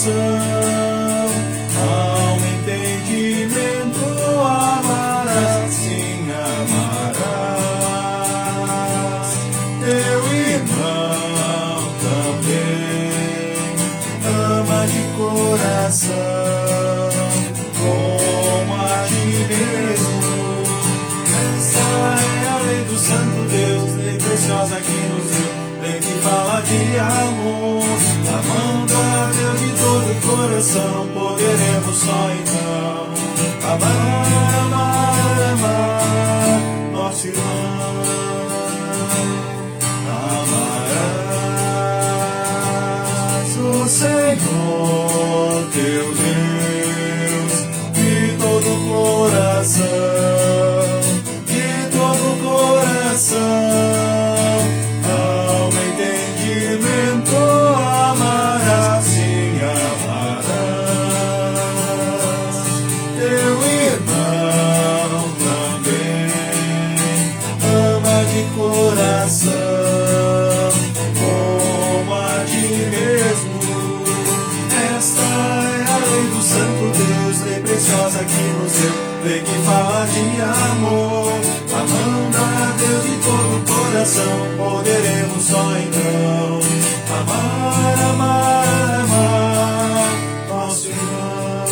coração. Ao entendimento amarás, sim amarás. Teu irmão também ama de coração, como a ti mesmo. Essa é a lei do Santo Deus, lei preciosa que nos deu, lei que fala de amor. Amando a Deus de todo o coração, poderemos só então amar, amar, amar nosso irmão. Amarás o Senhor teu Deus de todo o coração, de todo o coração. Ao entendimento amarás, sim amarás. Teu irmão também ama de coração, como a ti mesmo. Esta é a lei do Santo Deus, lei preciosa que nos deu, lei que fala de amor. Amando a Deus de todo o coração, poderemos só então amar, amar, amar nosso irmão.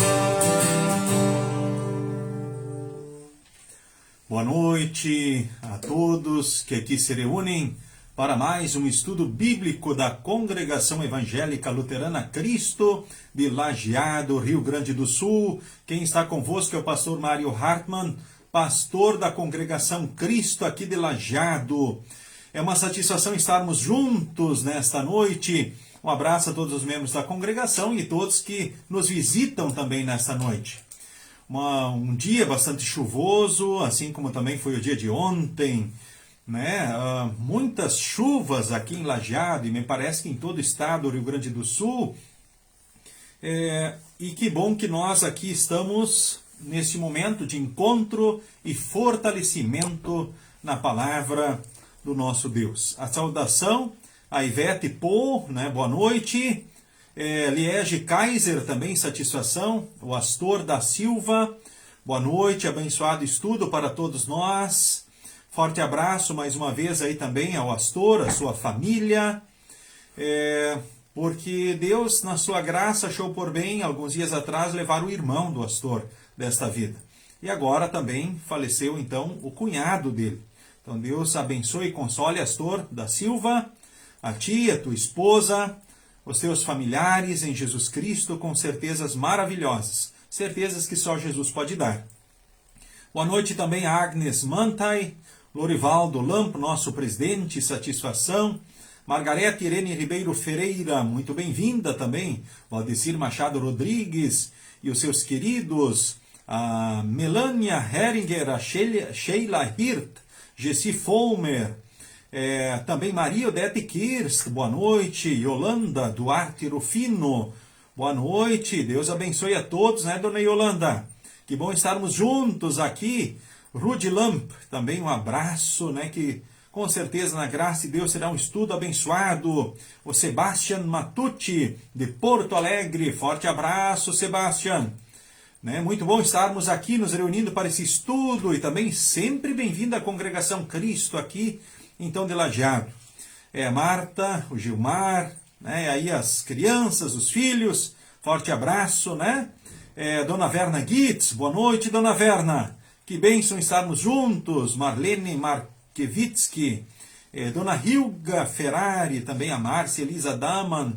Boa noite a todos que aqui se reúnem para mais um estudo bíblico da Congregação Evangélica Luterana Cristo de Lajeado, Rio Grande do Sul. Quem está convosco é o pastor Mário Hartmann, pastor da Congregação Cristo aqui de Lajeado. É uma satisfação estarmos juntos nesta noite. Um abraço a todos os membros da congregação e todos que nos visitam também nesta noite. Um dia bastante chuvoso, assim como também foi o dia de ontem, né? Muitas chuvas aqui em Lajeado e me parece que em todo o estado do Rio Grande do Sul. E que bom que nós aqui estamos nesse momento de encontro e fortalecimento na palavra do nosso Deus. A saudação a Ivete Pô, né? Boa noite. Liege Kaiser também, satisfação. O Astor da Silva, boa noite, abençoado estudo para todos nós. Forte abraço mais uma vez aí também ao Astor, a sua família. Porque Deus, na sua graça, achou por bem, alguns dias atrás, levar o irmão do Astor desta vida. E agora também faleceu, então, o cunhado dele. Então, Deus abençoe e console Astor da Silva, a ti, a tua esposa, os teus familiares em Jesus Cristo, com certezas maravilhosas. Certezas que só Jesus pode dar. Boa noite também a Agnes Mantai, Lorivaldo Lampo, nosso presidente, satisfação. Margarete Irene Ribeiro Ferreira, muito bem-vinda também. Valdecir Machado Rodrigues e os seus queridos, a Melania Heringer, a Sheila Hirt, Gessi Folmer, também Maria Odete Kirst, boa noite. Yolanda Duarte Rufino, boa noite. Deus abençoe a todos, né, dona Yolanda? Que bom estarmos juntos aqui. Rudy Lamp, também um abraço, né, que com certeza na graça de Deus será um estudo abençoado. O Sebastian Matucci, de Porto Alegre, forte abraço, Sebastian. Né? Muito bom estarmos aqui nos reunindo para esse estudo e também sempre bem-vindo à Congregação Cristo aqui, então, de Lajeado. Marta, o Gilmar, né? Aí as crianças, os filhos, forte abraço, né? Dona Verna Gitz, boa noite, Dona Verna. Que bênção estarmos juntos. Marlene Markevitsky, Dona Hilga Ferrari, também a Márcia Elisa Daman,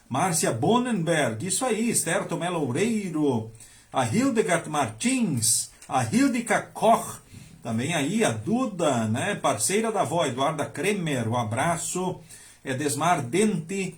Márcia Bonenberg, isso aí, Esther Tomé Loureiro, a Hildegard Martins, a Hildika Koch, também aí a Duda, né, parceira da avó, Eduarda Kremer, um abraço, Desmar Dente,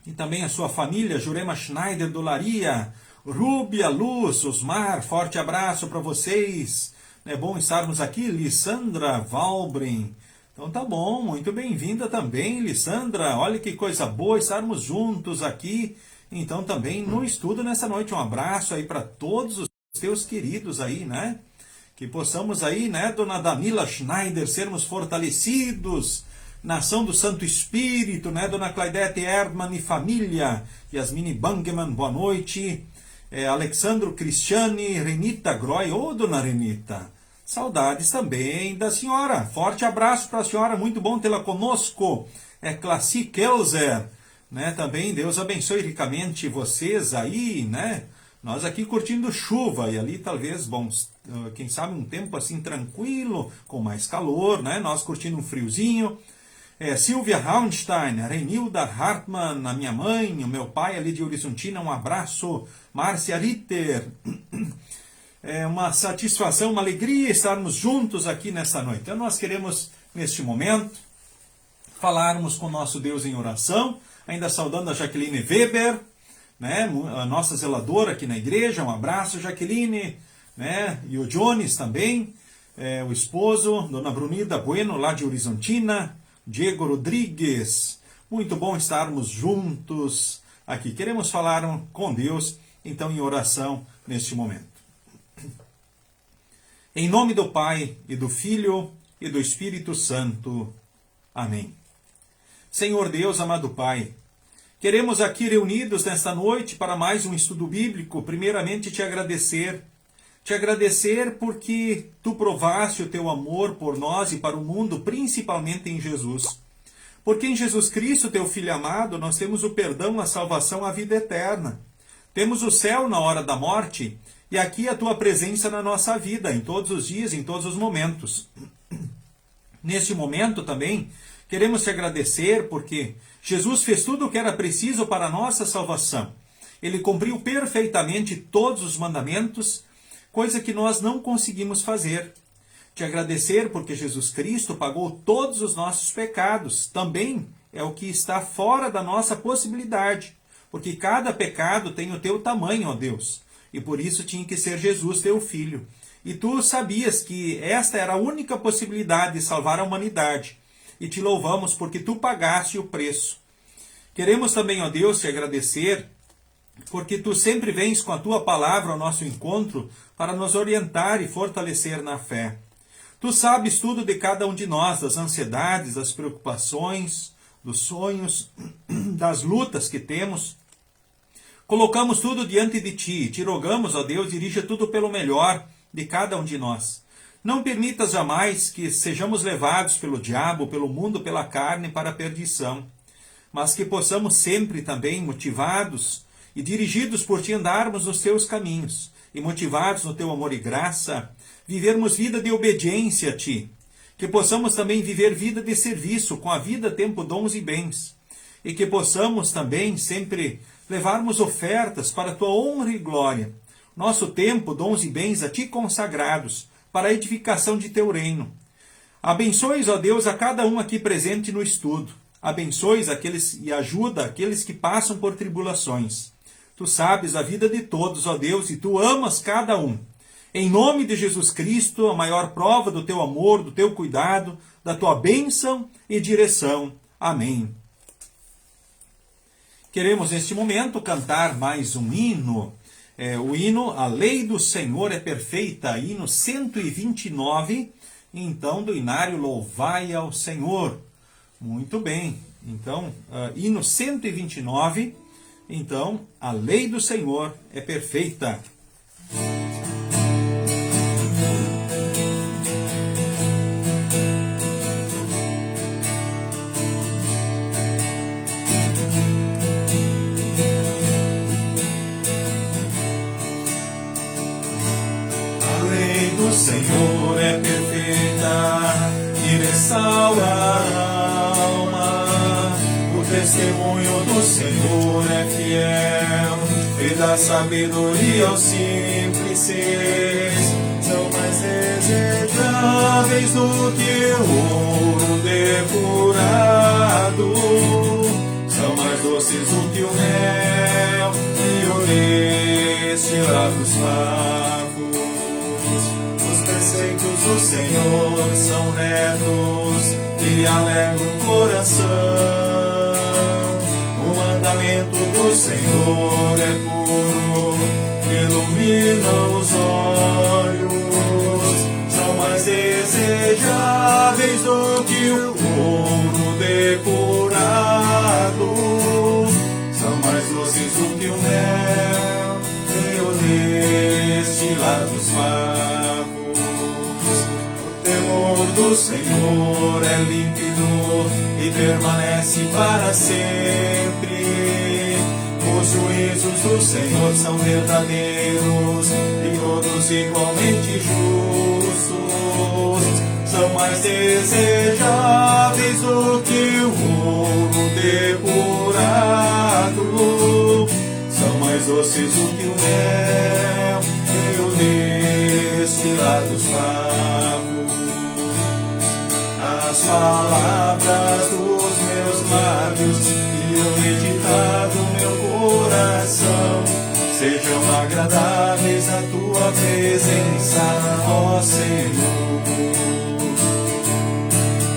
e também a sua família, Jurema Schneider do Laria, Rúbia Luz, Osmar, forte abraço para vocês, é bom estarmos aqui, Lissandra Valbrin, então tá bom, muito bem-vinda também, Lissandra, olha que coisa boa estarmos juntos aqui, então também no estudo nessa noite, um abraço aí para todos os teus queridos aí, né, que possamos aí, né, dona Danila Schneider, sermos fortalecidos Nação do Santo Espírito, né? Dona Claudete Erdmann e família, Yasmine Bangemann, boa noite. Alexandro Cristiane, Renita Groy, dona Renita, saudades também da senhora, forte abraço para a senhora, muito bom tê-la conosco. Classi Kelzer, né? Também Deus abençoe ricamente vocês aí, né? Nós aqui curtindo chuva e ali talvez, bom, quem sabe um tempo assim tranquilo, com mais calor, né? Nós curtindo um friozinho. Silvia Raunstein, Renilda Hartmann, a minha mãe, o meu pai ali de Horizontina, um abraço. Márcia Ritter, é uma satisfação, uma alegria estarmos juntos aqui nessa noite. Então nós queremos, neste momento, falarmos com o nosso Deus em oração, ainda saudando a Jaqueline Weber, né, a nossa zeladora aqui na igreja, um abraço, Jaqueline, né, e o Jones também, o esposo, Dona Brunida Bueno, lá de Horizontina, Diego Rodrigues, muito bom estarmos juntos aqui. Queremos falar com Deus, então, em oração neste momento. Em nome do Pai, e do Filho, e do Espírito Santo. Amém. Senhor Deus, amado Pai, queremos aqui reunidos nesta noite para mais um estudo bíblico, primeiramente te agradecer porque tu provaste o teu amor por nós e para o mundo, principalmente em Jesus. Porque em Jesus Cristo, teu Filho amado, nós temos o perdão, a salvação, a vida eterna. Temos o céu na hora da morte e aqui a tua presença na nossa vida, em todos os dias, em todos os momentos. Neste momento também, queremos te agradecer porque Jesus fez tudo o que era preciso para a nossa salvação. Ele cumpriu perfeitamente todos os mandamentos, coisa que nós não conseguimos fazer. Te agradecer porque Jesus Cristo pagou todos os nossos pecados. Também é o que está fora da nossa possibilidade, porque cada pecado tem o teu tamanho, ó Deus, e por isso tinha que ser Jesus, teu Filho. E tu sabias que esta era a única possibilidade de salvar a humanidade, e te louvamos porque tu pagaste o preço. Queremos também, ó Deus, te agradecer porque tu sempre vens com a tua palavra ao nosso encontro para nos orientar e fortalecer na fé. Tu sabes tudo de cada um de nós, das ansiedades, das preocupações, dos sonhos, das lutas que temos. Colocamos tudo diante de ti, te rogamos, ó Deus, dirija tudo pelo melhor de cada um de nós. Não permitas jamais que sejamos levados pelo diabo, pelo mundo, pela carne para a perdição, mas que possamos sempre também, motivados e dirigidos por ti, andarmos nos teus caminhos, e motivados no teu amor e graça, vivermos vida de obediência a ti, que possamos também viver vida de serviço, com a vida, tempo, dons e bens, e que possamos também sempre levarmos ofertas para a tua honra e glória, nosso tempo, dons e bens a ti consagrados, para a edificação de teu reino. Abençoes, ó Deus, a cada um aqui presente no estudo. Abençoes aqueles e ajuda aqueles que passam por tribulações. Tu sabes a vida de todos, ó Deus, e tu amas cada um. Em nome de Jesus Cristo, a maior prova do teu amor, do teu cuidado, da tua bênção e direção. Amém. Queremos neste momento cantar mais um hino. O hino A Lei do Senhor é Perfeita, hino 129, então do inário Louvai ao Senhor. Muito bem, então, hino 129, então, A Lei do Senhor é Perfeita. O Senhor é perfeita e restaura a alma. O testemunho do Senhor é fiel e dá sabedoria aos simples. São mais desejáveis do que o ouro depurado. São mais doces do que o mel e o destilado dos favos. Os preceitos do Senhor são retos e alegram o coração. O mandamento do Senhor é puro, ilumina os olhos. São mais desejáveis do que o ouro favos. O temor do Senhor é límpido e permanece para sempre. Os juízos do Senhor são verdadeiros e todos igualmente justos. São mais desejáveis do que o ouro depurado. São mais doces do que o mel e o destilados favos. As palavras dos meus lábios e o meditar do meu coração sejam agradáveis à tua presença, ó Senhor.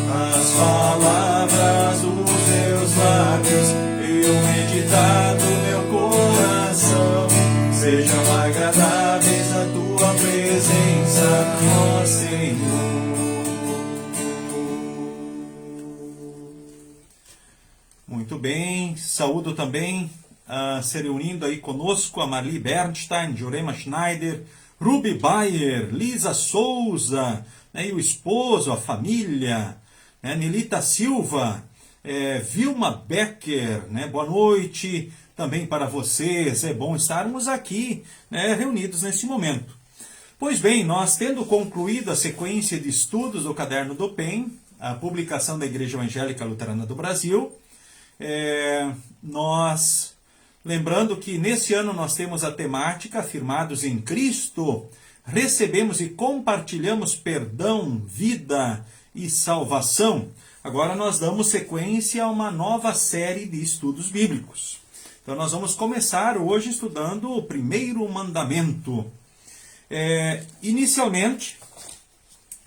As palavras dos meus lábios e o meditar do meu coração sejam agradáveis à tua presença, ó Senhor. Muito bem, saúdo também se reunindo aí conosco a Marli Bernstein, Jurema Schneider, Ruby Bayer, Lisa Souza, né, e o esposo, a família, né, Nelita Silva, Vilma Becker, né, boa noite também para vocês, é bom estarmos aqui, né, reunidos nesse momento. Pois bem, nós tendo concluído a sequência de estudos do Caderno do PEN, a publicação da Igreja Evangélica Luterana do Brasil, nós, lembrando que nesse ano nós temos a temática Afirmados em Cristo, recebemos e compartilhamos perdão, vida e salvação. Agora nós damos sequência a uma nova série de estudos bíblicos. Então nós vamos começar hoje estudando o primeiro mandamento. Inicialmente,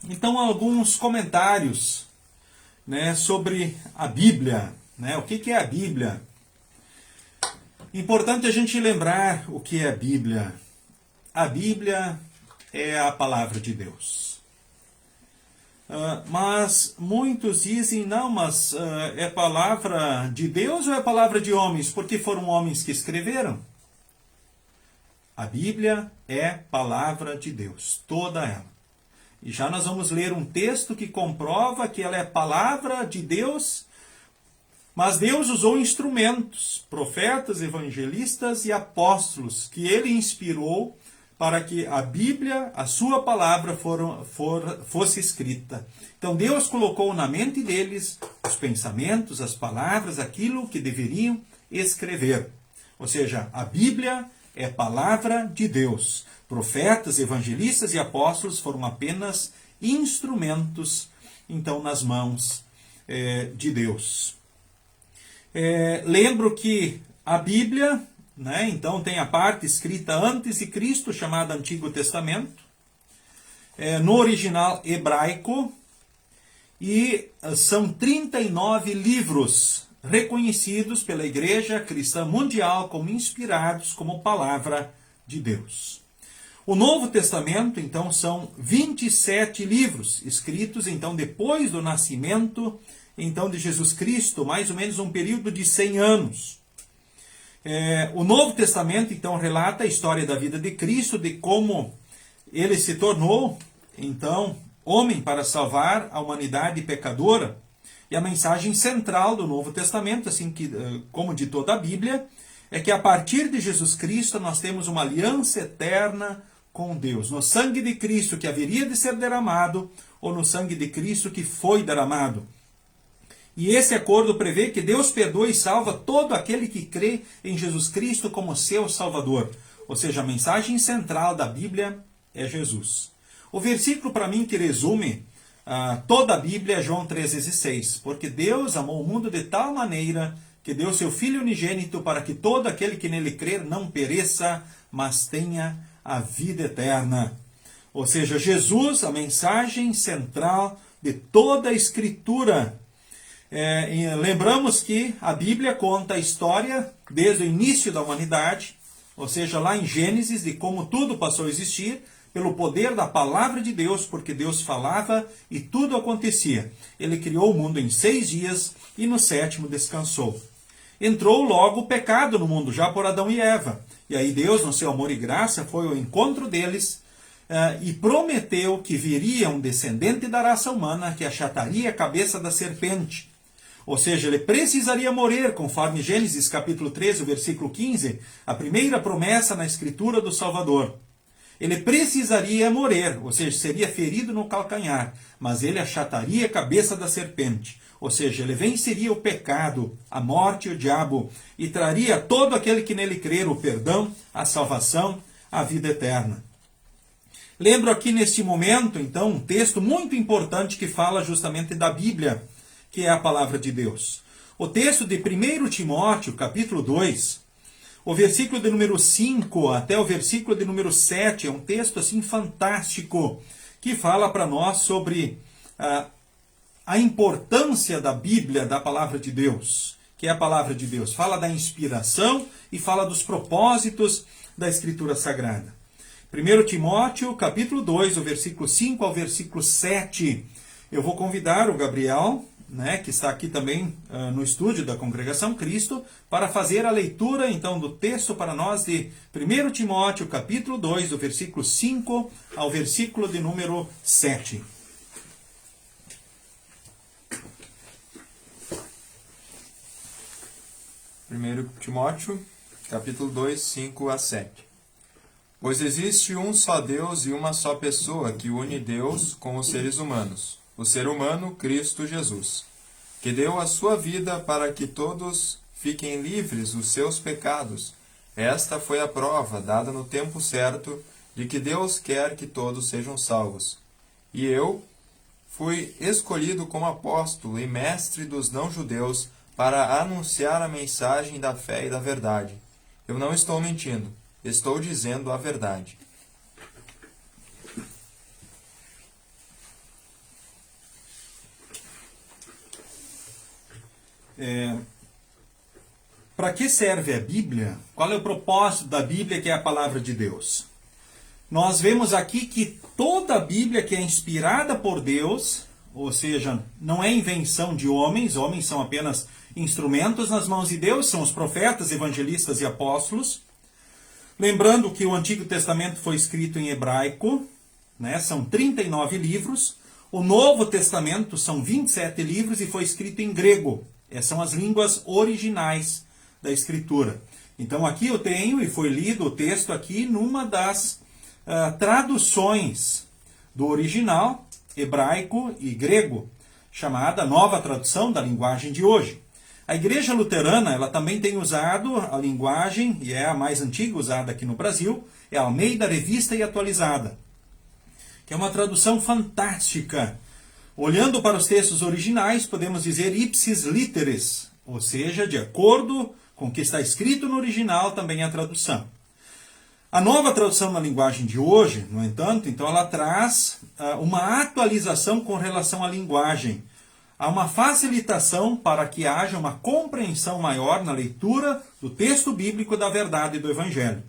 então alguns comentários, né, sobre a Bíblia. Né? O que é a Bíblia? Importante a gente lembrar o que é a Bíblia. A Bíblia é a palavra de Deus. Mas muitos dizem, não, mas é palavra de Deus ou é palavra de homens? Porque foram homens que escreveram. A Bíblia é palavra de Deus, toda ela. E já nós vamos ler um texto que comprova que ela é palavra de Deus. Mas Deus usou instrumentos, profetas, evangelistas e apóstolos, que Ele inspirou para que a Bíblia, a sua palavra, fosse escrita. Então Deus colocou na mente deles os pensamentos, as palavras, aquilo que deveriam escrever. Ou seja, a Bíblia é palavra de Deus. Profetas, evangelistas e apóstolos foram apenas instrumentos, então, nas mãos de Deus. Lembro que a Bíblia, né, então tem a parte escrita antes de Cristo, chamada Antigo Testamento, no original hebraico, e são 39 livros reconhecidos pela Igreja Cristã Mundial como inspirados como palavra de Deus. O Novo Testamento, então, são 27 livros escritos, então, depois do nascimento então de Jesus Cristo, mais ou menos um período de 100 anos. O Novo Testamento, então, relata a história da vida de Cristo, de como ele se tornou, então, homem para salvar a humanidade pecadora. E a mensagem central do Novo Testamento, assim como de toda a Bíblia, é que a partir de Jesus Cristo nós temos uma aliança eterna com Deus. No sangue de Cristo que haveria de ser derramado, ou no sangue de Cristo que foi derramado. E esse acordo prevê que Deus perdoa e salva todo aquele que crê em Jesus Cristo como seu Salvador. Ou seja, a mensagem central da Bíblia é Jesus. O versículo para mim que resume toda a Bíblia é João 3,16. Porque Deus amou o mundo de tal maneira que deu seu Filho unigênito para que todo aquele que nele crer não pereça, mas tenha a vida eterna. Ou seja, Jesus, a mensagem central de toda a Escritura. Lembramos que a Bíblia conta a história desde o início da humanidade, ou seja, lá em Gênesis, de como tudo passou a existir, pelo poder da palavra de Deus, porque Deus falava e tudo acontecia. Ele criou o mundo em 6 dias e no 7º descansou. Entrou logo o pecado no mundo, já por Adão e Eva. E aí Deus, no seu amor e graça, foi ao encontro deles, e prometeu que viria um descendente da raça humana que achataria a cabeça da serpente. Ou seja, ele precisaria morrer, conforme Gênesis capítulo 13, versículo 15, a primeira promessa na escritura do Salvador. Ele precisaria morrer, ou seja, seria ferido no calcanhar, mas ele achataria a cabeça da serpente. Ou seja, ele venceria o pecado, a morte e o diabo, e traria a todo aquele que nele crer o perdão, a salvação, a vida eterna. Lembro aqui neste momento, então, um texto muito importante que fala justamente da Bíblia, que é a palavra de Deus. O texto de 1 Timóteo, capítulo 2, o versículo de número 5 até o versículo de número 7, é um texto assim fantástico, que fala para nós sobre a importância da Bíblia, da palavra de Deus, que é a palavra de Deus. Fala da inspiração e fala dos propósitos da Escritura Sagrada. 1 Timóteo, capítulo 2, o versículo 5 ao versículo 7. Eu vou convidar o Gabriel, que está aqui também no estúdio da Congregação Cristo, para fazer a leitura então do texto para nós de 1 Timóteo, capítulo 2, do versículo 5 ao versículo de número 7. Timóteo, capítulo 2, 5 a 7. Pois existe um só Deus e uma só pessoa que une Deus com os seres humanos, o ser humano Cristo Jesus, que deu a sua vida para que todos fiquem livres dos seus pecados. Esta foi a prova, dada no tempo certo, de que Deus quer que todos sejam salvos. E eu fui escolhido como apóstolo e mestre dos não-judeus para anunciar a mensagem da fé e da verdade. Eu não estou mentindo, estou dizendo a verdade. Para que serve a Bíblia? Qual é o propósito da Bíblia, que é a palavra de Deus? Nós vemos aqui que toda a Bíblia que é inspirada por Deus, ou seja, não é invenção de homens são apenas instrumentos nas mãos de Deus, são os profetas, evangelistas e apóstolos. Lembrando que o Antigo Testamento foi escrito em hebraico, são 39 livros. O Novo Testamento são 27 livros e foi escrito em grego. Essas são as línguas originais da Escritura. Então aqui eu tenho, e foi lido o texto aqui, numa das traduções do original, hebraico e grego, chamada Nova Tradução da Linguagem de Hoje. A Igreja Luterana, ela também tem usado a linguagem, e é a mais antiga usada aqui no Brasil, é a Almeida Revista e Atualizada, que é uma tradução fantástica. Olhando para os textos originais, podemos dizer ipsis literis, ou seja, de acordo com o que está escrito no original, também é a tradução. A Nova Tradução na Linguagem de Hoje, no entanto, então ela traz uma atualização com relação à linguagem. Há uma facilitação para que haja uma compreensão maior na leitura do texto bíblico da verdade do Evangelho.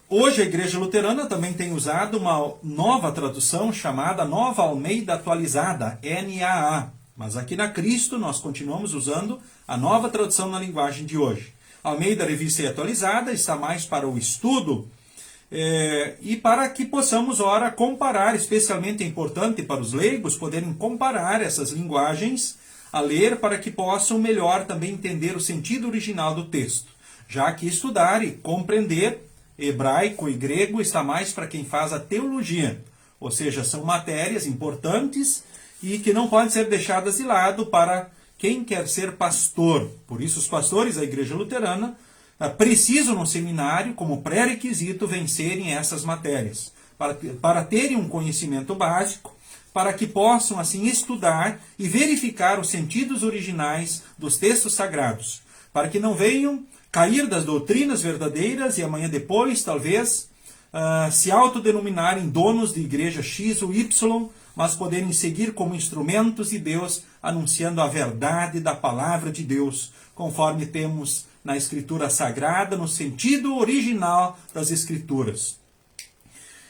Hoje a Igreja Luterana também tem usado uma nova tradução chamada Nova Almeida Atualizada, NAA. Mas aqui na Cristo nós continuamos usando a Nova Tradução na Linguagem de Hoje. A Almeida Revista e Atualizada está mais para o estudo e para que possamos, ora, comparar. Especialmente é importante para os leigos poderem comparar essas linguagens a ler, para que possam melhor também entender o sentido original do texto, já que estudar e compreender hebraico e grego está mais para quem faz a teologia, ou seja, são matérias importantes e que não podem ser deixadas de lado para quem quer ser pastor. Por isso os pastores da Igreja Luterana precisam no seminário, como pré-requisito, vencerem essas matérias, para terem um conhecimento básico, para que possam assim estudar e verificar os sentidos originais dos textos sagrados, para que não venham cair das doutrinas verdadeiras e amanhã depois, talvez, se autodenominarem donos de igreja X ou Y, mas poderem seguir como instrumentos de Deus, anunciando a verdade da palavra de Deus, conforme temos na Escritura Sagrada, no sentido original das Escrituras.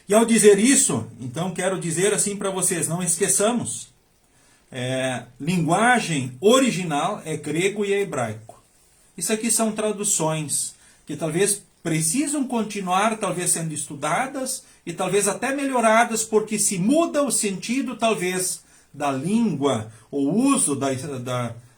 E ao dizer isso, então quero dizer assim para vocês, não esqueçamos, linguagem original é grego e é hebraico. Isso aqui são traduções que talvez precisam continuar talvez sendo estudadas e talvez até melhoradas, porque se muda o sentido talvez da língua, o uso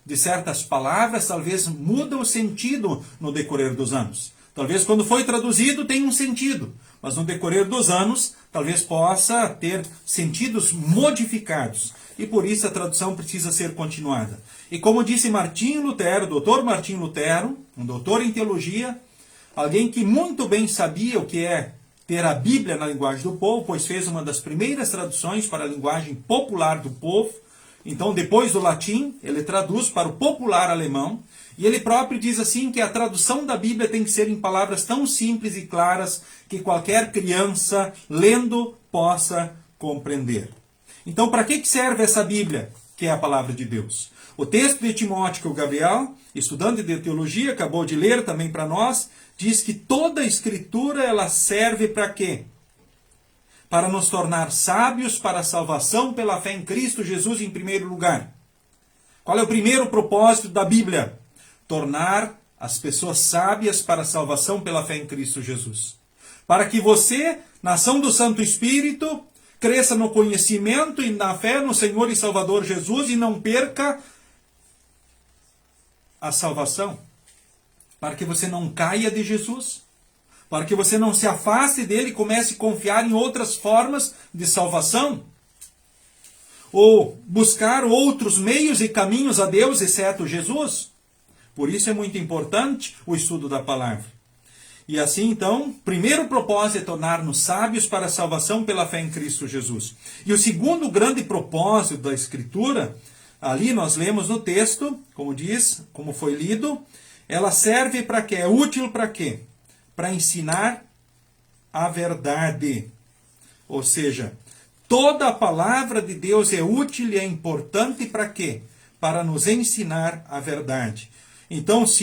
de certas palavras, talvez muda o sentido no decorrer dos anos. Talvez quando foi traduzido tenha um sentido, mas no decorrer dos anos talvez possa ter sentidos modificados. E por isso a tradução precisa ser continuada. E como disse Martinho Lutero, doutor Martinho Lutero, um doutor em teologia, alguém que muito bem sabia o que é ter a Bíblia na linguagem do povo, pois fez uma das primeiras traduções para a linguagem popular do povo. Então, depois do latim, ele traduz para o popular alemão. E ele próprio diz assim que a tradução da Bíblia tem que ser em palavras tão simples e claras que qualquer criança, lendo, possa compreender. Então, para que serve essa Bíblia, que é a palavra de Deus? O texto de Timóteo que o Gabriel, estudante de teologia, acabou de ler também para nós, diz que toda a Escritura ela serve para quê? Para nos tornar sábios para a salvação pela fé em Cristo Jesus em primeiro lugar. Qual é o primeiro propósito da Bíblia? Tornar as pessoas sábias para a salvação pela fé em Cristo Jesus. Para que você, na ação do Santo Espírito, cresça no conhecimento e na fé no Senhor e Salvador Jesus e não perca a salvação. Para que você não caia de Jesus. Para que você não se afaste dele e comece a confiar em outras formas de salvação. Ou buscar outros meios e caminhos a Deus, exceto Jesus. Por isso é muito importante o estudo da palavra. E assim, então, primeiro propósito é tornar-nos sábios para a salvação pela fé em Cristo Jesus. E o segundo grande propósito da Escritura, ali nós lemos no texto, como diz, como foi lido, ela serve para quê? É útil para quê? Para ensinar a verdade. Ou seja, toda a palavra de Deus é útil e é importante para quê? Para nos ensinar a verdade. Então, 2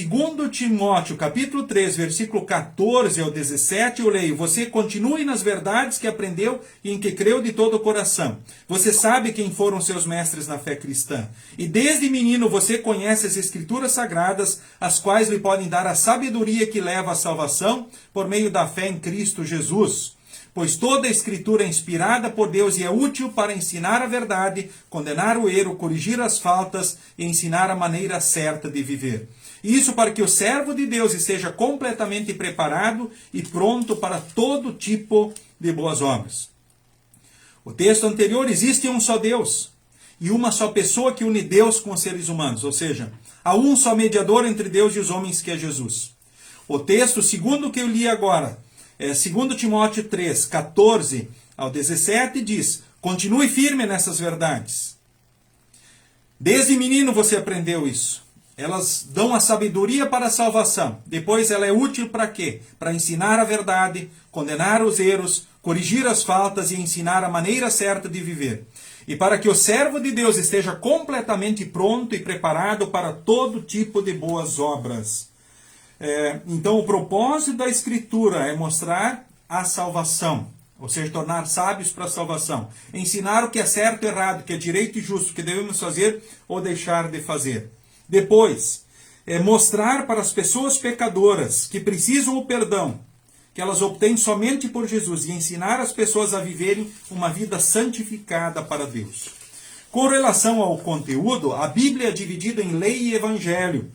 Timóteo, capítulo 3, versículo 14 ao 17, eu leio: Você continue nas verdades que aprendeu e em que creu de todo o coração. Você sabe quem foram seus mestres na fé cristã. E desde menino você conhece as Escrituras Sagradas, as quais lhe podem dar a sabedoria que leva à salvação por meio da fé em Cristo Jesus. Pois toda a Escritura é inspirada por Deus e é útil para ensinar a verdade, condenar o erro, corrigir as faltas e ensinar a maneira certa de viver. Isso para que o servo de Deus esteja completamente preparado e pronto para todo tipo de boas obras. O texto anterior: existe um só Deus e uma só pessoa que une Deus com os seres humanos, ou seja, há um só mediador entre Deus e os homens, que é Jesus. O texto segundo que eu li agora, 2 Timóteo 3, 14 ao 17, diz: continue firme nessas verdades. Desde menino você aprendeu isso. Elas dão a sabedoria para a salvação. Depois ela é útil para quê? Para ensinar a verdade, condenar os erros, corrigir as faltas e ensinar a maneira certa de viver. E para que o servo de Deus esteja completamente pronto e preparado para todo tipo de boas obras. Então o propósito da Escritura é mostrar a salvação. Ou seja, tornar sábios para a salvação. Ensinar o que é certo e errado, o que é direito e justo, o que devemos fazer ou deixar de fazer. Depois, mostrar para as pessoas pecadoras que precisam o perdão, que elas obtêm somente por Jesus, e ensinar as pessoas a viverem uma vida santificada para Deus. Com relação ao conteúdo, a Bíblia é dividida em lei e evangelho.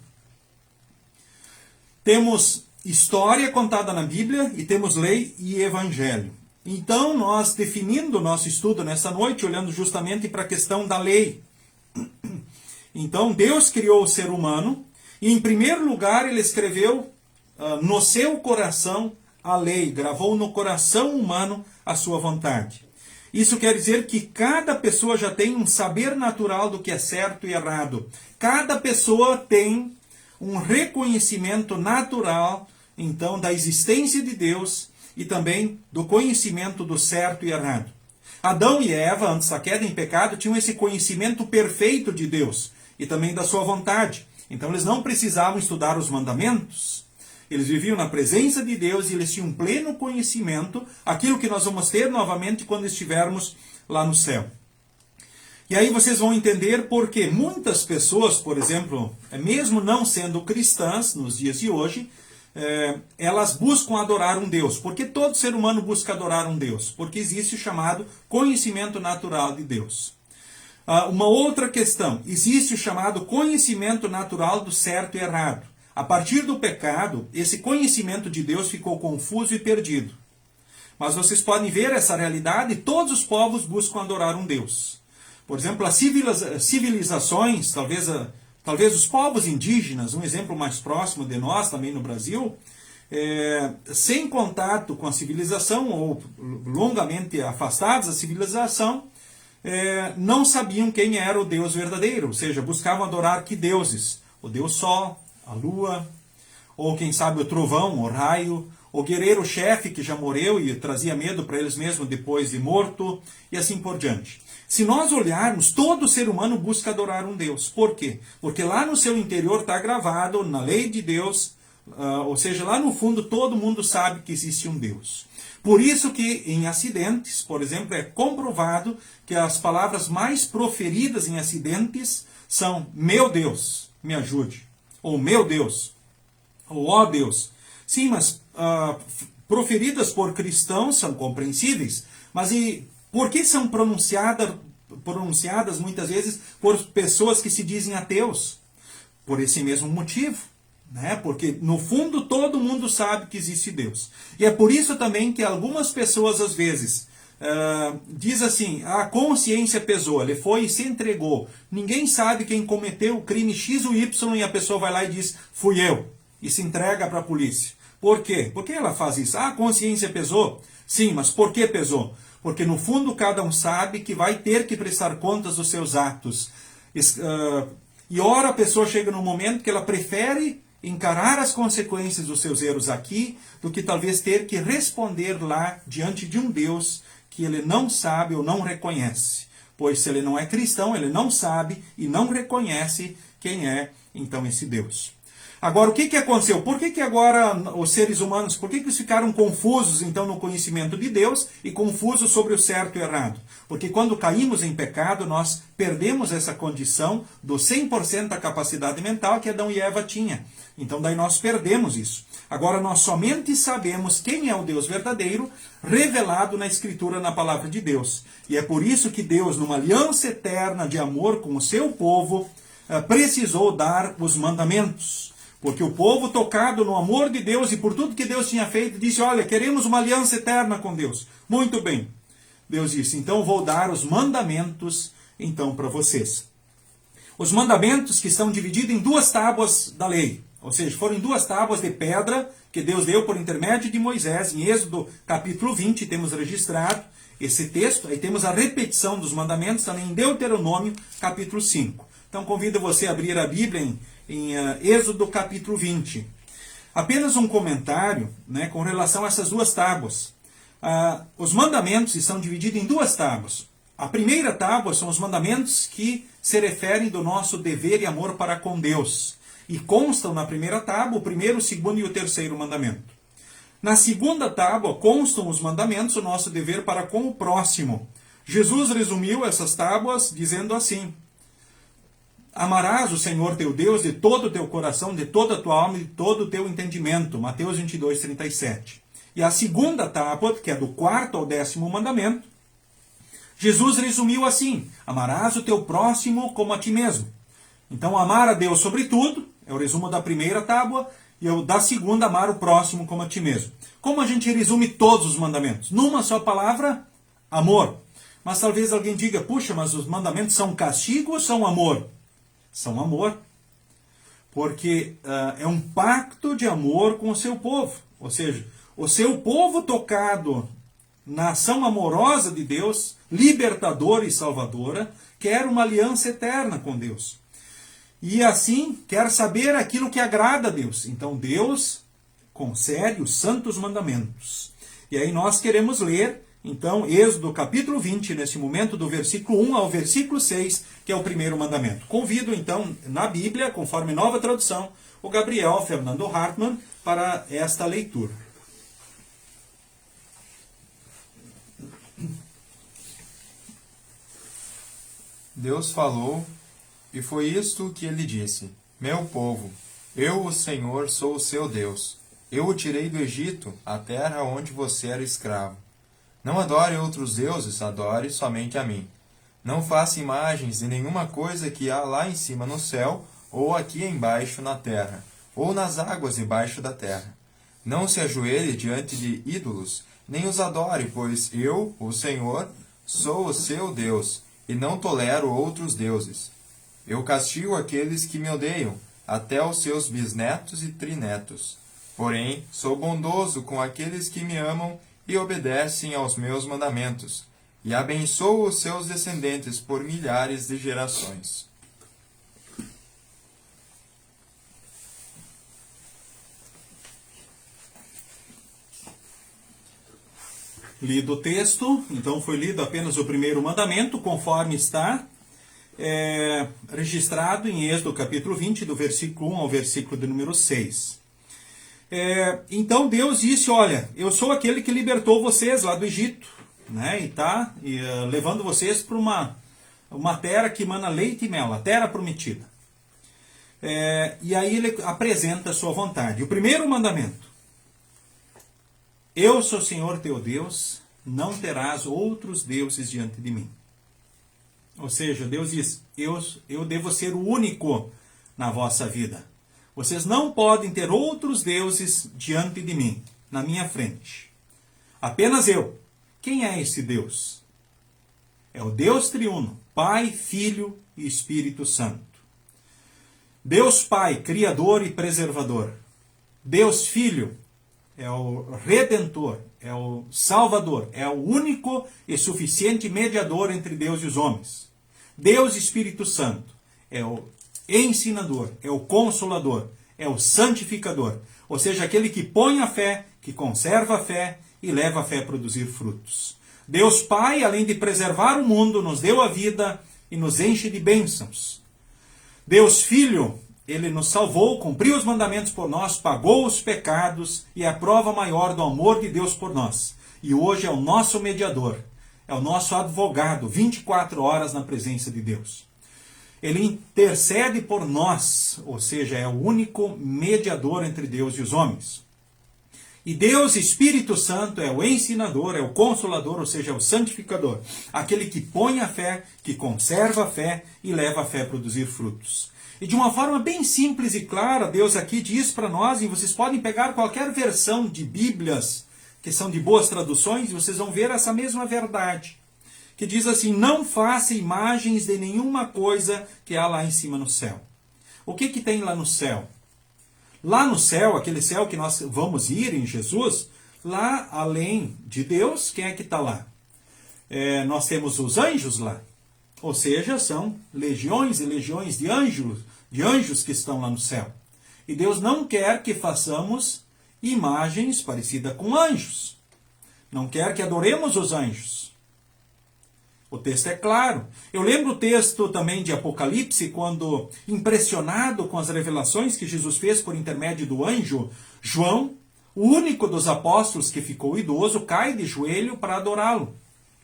Temos história contada na Bíblia e temos lei e evangelho. Então, nós definindo o nosso estudo nessa noite, olhando justamente para a questão da lei. Então, Deus criou o ser humano e, em primeiro lugar, Ele escreveu no seu coração a lei, gravou no coração humano a sua vontade. Isso quer dizer que cada pessoa já tem um saber natural do que é certo e errado. Cada pessoa tem um reconhecimento natural, então, da existência de Deus e também do conhecimento do certo e errado. Adão e Eva, antes da queda em pecado, tinham esse conhecimento perfeito de Deus e também da sua vontade. Então eles não precisavam estudar os mandamentos. Eles viviam na presença de Deus e eles tinham pleno conhecimento, aquilo que nós vamos ter novamente quando estivermos lá no céu. E aí vocês vão entender por que muitas pessoas, por exemplo, mesmo não sendo cristãs nos dias de hoje, elas buscam adorar um Deus. Por que todo ser humano busca adorar um Deus? Porque existe o chamado conhecimento natural de Deus. Uma outra questão, existe o chamado conhecimento natural do certo e errado. A partir do pecado, esse conhecimento de Deus ficou confuso e perdido. Mas vocês podem ver essa realidade, todos os povos buscam adorar um Deus. Por exemplo, as civilizações, talvez os povos indígenas, um exemplo mais próximo de nós, também no Brasil, sem contato com a civilização, ou longamente afastados da civilização, não sabiam quem era o Deus verdadeiro, ou seja, buscavam adorar que deuses? O Deus Sol, a Lua, ou quem sabe o trovão, o raio, o guerreiro-chefe que já morreu e trazia medo para eles mesmos depois de morto, e assim por diante. Se nós olharmos, todo ser humano busca adorar um Deus. Por quê? Porque lá no seu interior está gravado, na lei de Deus, ou seja, lá no fundo todo mundo sabe que existe um Deus. Por isso que em acidentes, por exemplo, é comprovado que as palavras mais proferidas em acidentes são meu Deus, me ajude, ou meu Deus, ou ó Deus. Sim, mas proferidas por cristãos são compreensíveis, mas por que são pronunciadas muitas vezes por pessoas que se dizem ateus? Por esse mesmo motivo. Porque no fundo todo mundo sabe que existe Deus. E é por isso também que algumas pessoas às vezes diz assim, a consciência pesou, ele foi e se entregou. Ninguém sabe quem cometeu o crime X ou Y e a pessoa vai lá e diz, fui eu. E se entrega para a polícia. Por quê? Por que ela faz isso? A consciência pesou? Sim, mas por que pesou? Porque no fundo cada um sabe que vai ter que prestar contas dos seus atos. E ora a pessoa chega num momento que ela prefere encarar as consequências dos seus erros aqui, do que talvez ter que responder lá diante de um Deus que ele não sabe ou não reconhece. Pois se ele não é cristão, ele não sabe e não reconhece quem é então esse Deus. Agora, o que aconteceu? Por que agora os seres humanos, por que eles ficaram confusos então no conhecimento de Deus e confusos sobre o certo e o errado? Porque quando caímos em pecado, nós perdemos essa condição do 100% da capacidade mental que Adão e Eva tinham. Então daí nós perdemos isso. Agora nós somente sabemos quem é o Deus verdadeiro, revelado na Escritura, na Palavra de Deus. E é por isso que Deus, numa aliança eterna de amor com o seu povo, precisou dar os mandamentos. Porque o povo, tocado no amor de Deus e por tudo que Deus tinha feito, disse, olha, queremos uma aliança eterna com Deus. Muito bem. Deus disse, então vou dar os mandamentos então para vocês. Os mandamentos que estão divididos em 2 tábuas da lei. Ou seja, foram em 2 tábuas de pedra que Deus deu por intermédio de Moisés. Em Êxodo capítulo 20 temos registrado esse texto. Aí temos a repetição dos mandamentos também em Deuteronômio capítulo 5. Então convido você a abrir a Bíblia em Êxodo capítulo 20. Apenas um comentário com relação a essas 2 tábuas. Os mandamentos estão divididos em 2 tábuas. A primeira tábua são os mandamentos que se referem do nosso dever e amor para com Deus. E constam na primeira tábua o primeiro, o segundo e o terceiro mandamento. Na segunda tábua constam os mandamentos, o nosso dever para com o próximo. Jesus resumiu essas tábuas dizendo assim: amarás o Senhor teu Deus de todo o teu coração, de toda a tua alma e de todo o teu entendimento. Mateus 22, 37. E a segunda tábua, que é do 4º ao 10º mandamento, Jesus resumiu assim: amarás o teu próximo como a ti mesmo. Então, amar a Deus sobre tudo, é o resumo da primeira tábua, e o da segunda, amar o próximo como a ti mesmo. Como a gente resume todos os mandamentos? Numa só palavra, amor. Mas talvez alguém diga, puxa, mas os mandamentos são castigo ou são amor? São amor. Porque é um pacto de amor com o seu povo. Ou seja, o seu povo tocado na ação amorosa de Deus, libertadora e salvadora, quer uma aliança eterna com Deus. E assim, quer saber aquilo que agrada a Deus. Então Deus concede os santos mandamentos. E aí nós queremos ler, então, Êxodo capítulo 20, nesse momento, do versículo 1 ao versículo 6, que é o primeiro mandamento. Convido, então, na Bíblia, conforme nova tradução, o Gabriel Fernando Hartmann para esta leitura. Deus falou, e foi isto que ele disse: Meu povo, eu, o Senhor, sou o seu Deus. Eu o tirei do Egito, a terra onde você era escravo. Não adore outros deuses, adore somente a mim. Não faça imagens de nenhuma coisa que há lá em cima no céu, ou aqui embaixo na terra, ou nas águas debaixo da terra. Não se ajoelhe diante de ídolos, nem os adore, pois eu, o Senhor, sou o seu Deus, e não tolero outros deuses. Eu castigo aqueles que me odeiam, até os seus bisnetos e trinetos. Porém, sou bondoso com aqueles que me amam e obedecem aos meus mandamentos, e abençoo os seus descendentes por milhares de gerações. Lido o texto, então foi lido apenas o primeiro mandamento, conforme está registrado em Êxodo capítulo 20, do versículo 1 ao versículo de número 6. Então Deus disse, olha, eu sou aquele que libertou vocês lá do Egito, né, e está levando vocês para uma terra que emana leite e mel, a terra prometida. E aí ele apresenta a sua vontade. O primeiro mandamento: eu sou o Senhor teu Deus, não terás outros deuses diante de mim. Ou seja, Deus diz, eu devo ser o único na vossa vida. Vocês não podem ter outros deuses diante de mim, na minha frente. Apenas eu. Quem é esse Deus? É o Deus triuno, Pai, Filho e Espírito Santo. Deus Pai, Criador e Preservador. Deus Filho é o Redentor, é o Salvador, é o único e suficiente mediador entre Deus e os homens. Deus Espírito Santo é o ensinador, é o consolador, é o santificador, ou seja, aquele que põe a fé, que conserva a fé e leva a fé a produzir frutos. Deus Pai, além de preservar o mundo, nos deu a vida e nos enche de bênçãos. Deus Filho, ele nos salvou, cumpriu os mandamentos por nós, pagou os pecados e é a prova maior do amor de Deus por nós. E hoje é o nosso mediador, é o nosso advogado, 24 horas na presença de Deus. Ele intercede por nós, ou seja, é o único mediador entre Deus e os homens. E Deus, Espírito Santo, é o ensinador, é o consolador, ou seja, é o santificador. Aquele que põe a fé, que conserva a fé e leva a fé a produzir frutos. E de uma forma bem simples e clara, Deus aqui diz para nós, e vocês podem pegar qualquer versão de Bíblias, que são de boas traduções, e vocês vão ver essa mesma verdade. Que diz assim, não faça imagens de nenhuma coisa que há lá em cima no céu. O que tem lá no céu? Lá no céu, aquele céu que nós vamos ir em Jesus, lá além de Deus, quem é que está lá? Nós temos os anjos lá. Ou seja, são legiões e legiões de anjos que estão lá no céu. E Deus não quer que façamos imagens parecidas com anjos. Não quer que adoremos os anjos. O texto é claro. Eu lembro o texto também de Apocalipse, quando, impressionado com as revelações que Jesus fez por intermédio do anjo, João, o único dos apóstolos que ficou idoso, cai de joelho para adorá-lo.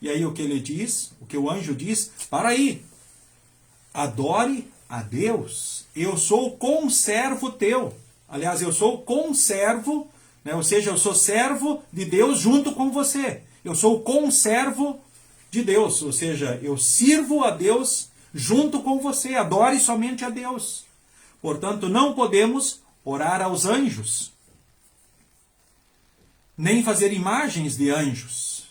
E aí o que ele diz, o que o anjo diz, para aí, adore a Deus, eu sou conservo teu. Aliás, eu sou conservo, né? Ou seja, eu sou servo de Deus junto com você. Eu sou conservo de Deus, ou seja, eu sirvo a Deus junto com você, adore somente a Deus. Portanto, não podemos orar aos anjos, nem fazer imagens de anjos.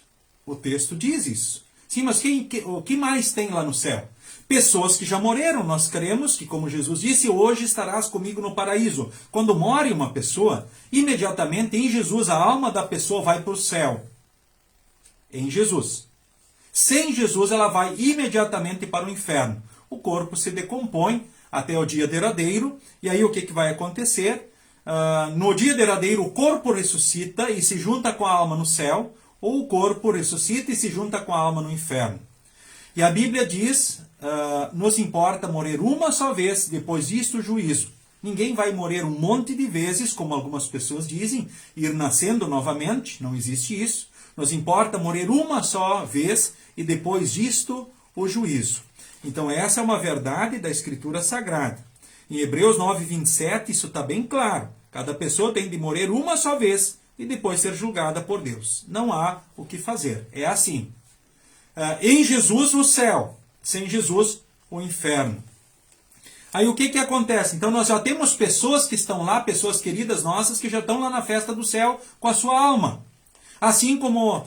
O texto diz isso. Sim, mas o que mais tem lá no céu? Pessoas que já morreram. Nós cremos que, como Jesus disse, hoje estarás comigo no paraíso. Quando morre uma pessoa, imediatamente em Jesus a alma da pessoa vai para o céu. Em Jesus. Sem Jesus ela vai imediatamente para o inferno. O corpo se decompõe até o dia derradeiro. E aí o que vai acontecer? No dia derradeiro o corpo ressuscita e se junta com a alma no céu. Ou o corpo ressuscita e se junta com a alma no inferno. E a Bíblia diz, nos importa morrer uma só vez, depois disto o juízo. Ninguém vai morrer um monte de vezes, como algumas pessoas dizem, ir nascendo novamente, não existe isso. Nos importa morrer uma só vez e depois disto o juízo. Então essa é uma verdade da Escritura Sagrada. Em Hebreus 9, 27, isso está bem claro. Cada pessoa tem de morrer uma só vez e depois ser julgada por Deus. Não há o que fazer. É assim. Em Jesus, o céu. Sem Jesus, o inferno. Aí o que acontece? Então nós já temos pessoas que estão lá, pessoas queridas nossas, que já estão lá na festa do céu com a sua alma. Assim como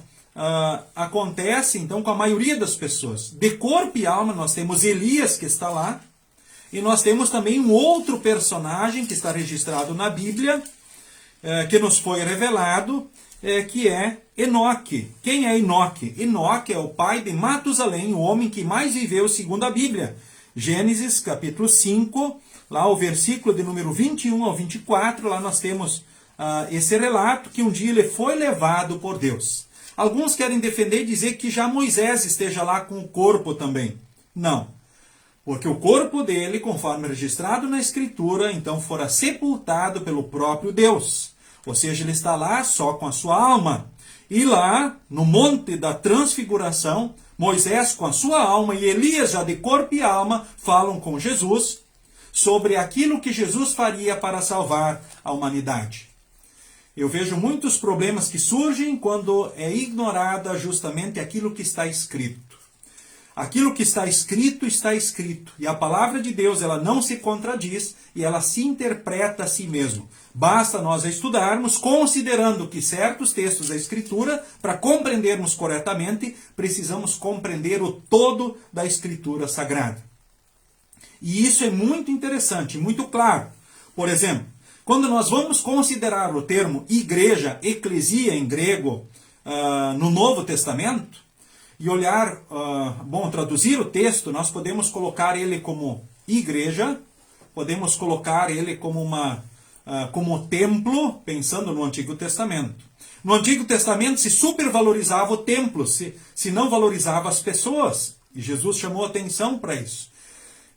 acontece então com a maioria das pessoas. De corpo e alma nós temos Elias que está lá. E nós temos também um outro personagem que está registrado na Bíblia, que nos foi revelado, que é Enoque. Quem é Enoque? Enoque é o pai de Matusalém, o homem que mais viveu segundo a Bíblia. Gênesis capítulo 5, lá o versículo de número 21 ao 24, lá nós temos esse relato que um dia ele foi levado por Deus. Alguns querem defender e dizer que já Moisés esteja lá com o corpo também. Não, porque o corpo dele, conforme registrado na Escritura, então fora sepultado pelo próprio Deus. Ou seja, ele está lá só com a sua alma. E lá, no Monte da Transfiguração, Moisés com a sua alma e Elias já de corpo e alma falam com Jesus sobre aquilo que Jesus faria para salvar a humanidade. Eu vejo muitos problemas que surgem quando é ignorada justamente aquilo que está escrito. Aquilo que está escrito, está escrito. E a palavra de Deus, ela não se contradiz e ela se interpreta a si mesmo. Basta nós estudarmos, considerando que certos textos da Escritura, para compreendermos corretamente, precisamos compreender o todo da Escritura Sagrada. E isso é muito interessante, muito claro. Por exemplo, quando nós vamos considerar o termo igreja, eclesia em grego, no Novo Testamento, e olhar, traduzir o texto, nós podemos colocar ele como igreja, podemos colocar ele como templo, pensando no Antigo Testamento. No Antigo Testamento se supervalorizava o templo, se não valorizava as pessoas. E Jesus chamou atenção para isso.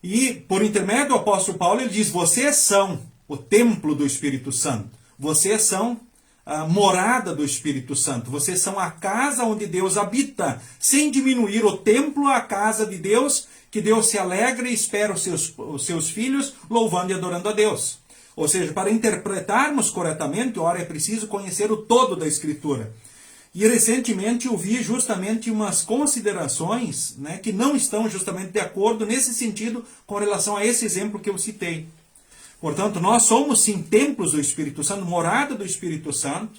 E por intermédio do apóstolo Paulo, ele diz, vocês são o templo do Espírito Santo. Vocês são a morada do Espírito Santo. Vocês são a casa onde Deus habita, sem diminuir o templo, a casa de Deus, que Deus se alegra e espera os seus filhos louvando e adorando a Deus. Ou seja, para interpretarmos corretamente, ora, é preciso conhecer o todo da Escritura. E recentemente eu vi justamente umas considerações, que não estão justamente de acordo nesse sentido com relação a esse exemplo que eu citei. Portanto, nós somos sim templos do Espírito Santo, morada do Espírito Santo,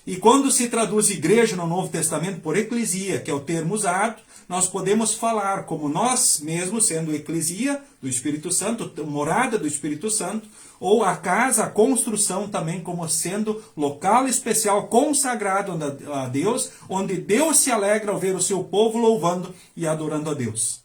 E quando se traduz igreja no Novo Testamento por eclesia, que é o termo usado, nós podemos falar como nós mesmos, sendo eclesia do Espírito Santo, morada do Espírito Santo, ou a casa, a construção também como sendo local especial, consagrado a Deus, onde Deus se alegra ao ver o seu povo louvando e adorando a Deus.